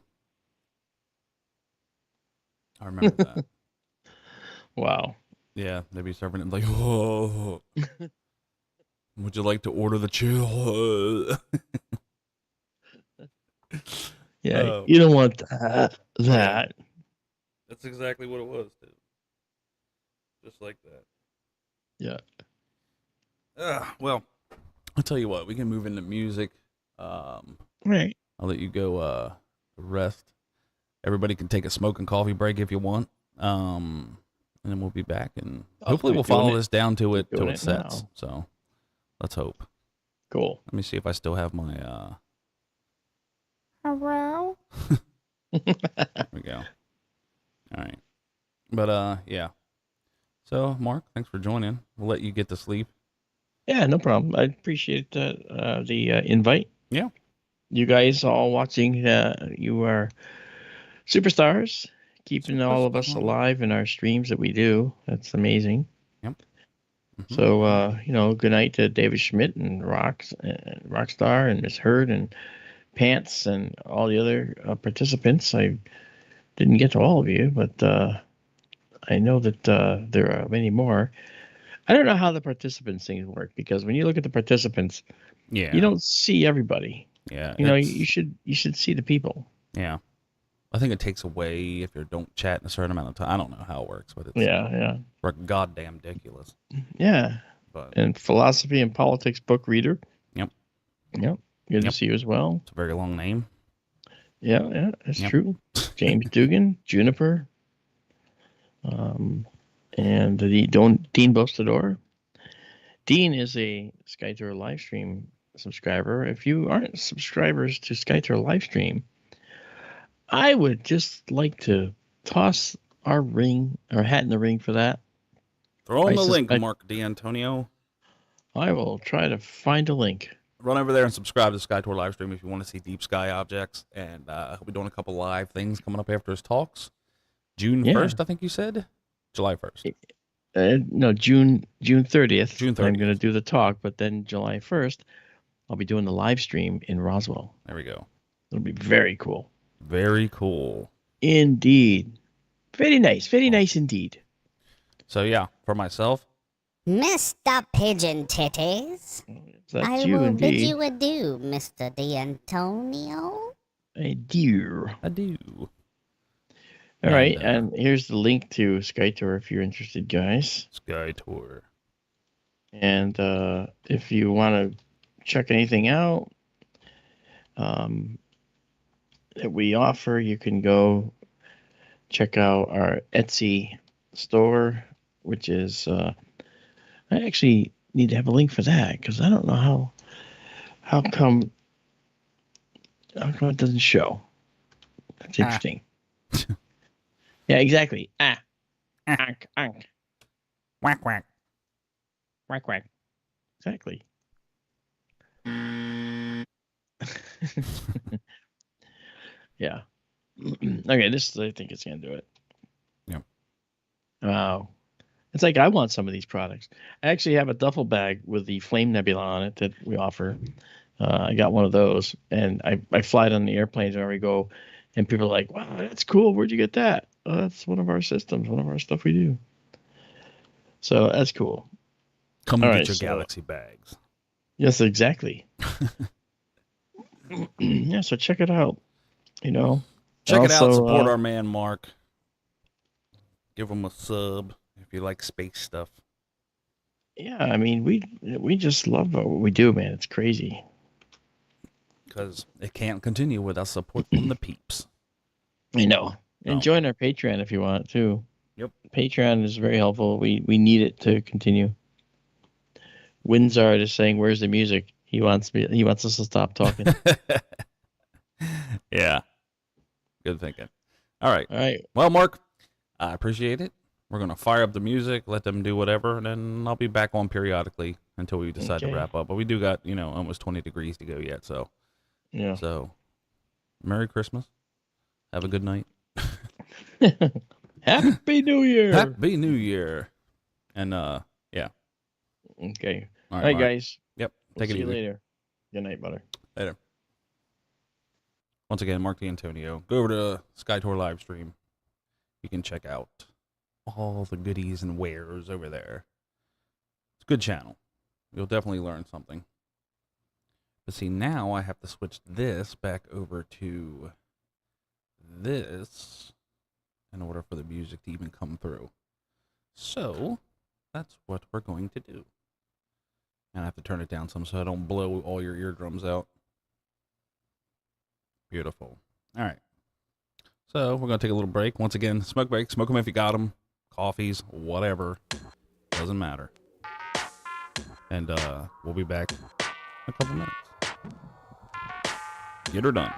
I remember that. Wow. Yeah, they'd be serving it like, oh, would you like to order the chill? Yeah, you don't want that. That's exactly what it was, too. Just like that. Yeah. Well, I'll tell you what, we can move into music. Right. I'll let you go rest. Everybody can take a smoke and coffee break if you want. And then we'll be back, and hopefully we'll follow this down to it till it sets. Now. So let's hope. Cool. Let me see if I still have my hello. There we go. All right. But yeah. So Mark, thanks for joining. We'll let you get to sleep. Yeah, no problem. I appreciate the invite. Yeah. You guys all watching, you are superstars, keeping all of us alive in our streams that we do. That's amazing. Yep. Mm-hmm. So, good night to David Schmidt and Rockstar and Miss Hurd and Pants and all the other participants. I didn't get to all of you, but I know that there are many more. I don't know how the participants things work, because when you look at the participants, Yeah. you don't see everybody. Yeah. You should see the people. Yeah. I think it takes away if you don't chat in a certain amount of time. I don't know how it works, but it's Yeah. goddamn ridiculous. Yeah. But And philosophy and politics book reader. Yep. Good to see you as well. It's a very long name. Yeah, that's Yep. true. James Dugan, Juniper, and Dean Bostador. Dean is a SkyTour Livestream subscriber. If you aren't subscribers to SkyTour Livestream, I would just like to toss our hat in the ring for that. Throw in the link, Mark D'Antonio. I will try to find a link. Run over there and subscribe to SkyTour Livestream if you want to see deep sky objects. And he'll be doing a couple live things coming up after his talks. June 1st, I think you said? July 1st. No, June 30th. June 30th. I'm going to do the talk, but then July 1st, I'll be doing the live stream in Roswell. There we go. It'll be very cool. Very cool. Indeed. Very nice. Very nice indeed. So, yeah, for myself. Mr. Pigeon Titties, That's I you will bid indeed. you adieu, Mr. D'Antonio. Adieu. I do. All right, and here's the link to SkyTour if you're interested, guys. SkyTour. And if you want to check anything out that we offer, you can go check out our Etsy store, which is I actually need to have a link for that, because I don't know how come it doesn't show. That's interesting. Yeah, exactly. Ank. Whack, whack. Quack. Exactly. Yeah. Okay, I think it's going to do it. Yep. Wow. It's like I want some of these products. I actually have a duffel bag with the Flame Nebula on it that we offer. I got one of those, and I fly it on the airplanes wherever we go, and people are like, wow, that's cool. Where'd you get that? Oh, that's one of our systems, one of our stuff we do. So that's cool. Come All and right, get your so- Galaxy bags. Yes, exactly. Yeah, so check it out. Check it out. Also, Support our man, Mark. Give them a sub if you like space stuff. Yeah, I mean, we just love what we do, man. It's crazy. Because it can't continue without support from the peeps. I know. No. And join our Patreon if you want too. Yep. Patreon is very helpful. We need it to continue. Windsor is saying, "Where's the music?" He wants us to stop talking. Yeah. Good thinking. All right. All right. Well, Mark, I appreciate it. We're going to fire up the music, let them do whatever, and then I'll be back on periodically until we decide to Okay. wrap up. But we do got, almost 20 degrees to go yet. So, Yeah. Merry Christmas. Have a good night. Happy New Year. Happy New Year. And, yeah. Okay. All All right, Mark. guys. Yep. We'll Take it see you easy. later. Good night, butter. Later. Once again, Mark D'Antonio. Go over to SkyTour live stream. You can check out all the goodies and wares over there. It's a good channel. You'll definitely learn something. But see, now I have to switch this back over to this in order for the music to even come through. So that's what we're going to do. And I have to turn it down some so I don't blow all your eardrums out. Beautiful. All right. So we're going to take a little break. Once again, smoke break. Smoke them if you got them. Coffees, whatever. Doesn't matter. And we'll be back in a couple minutes. Get her done.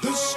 The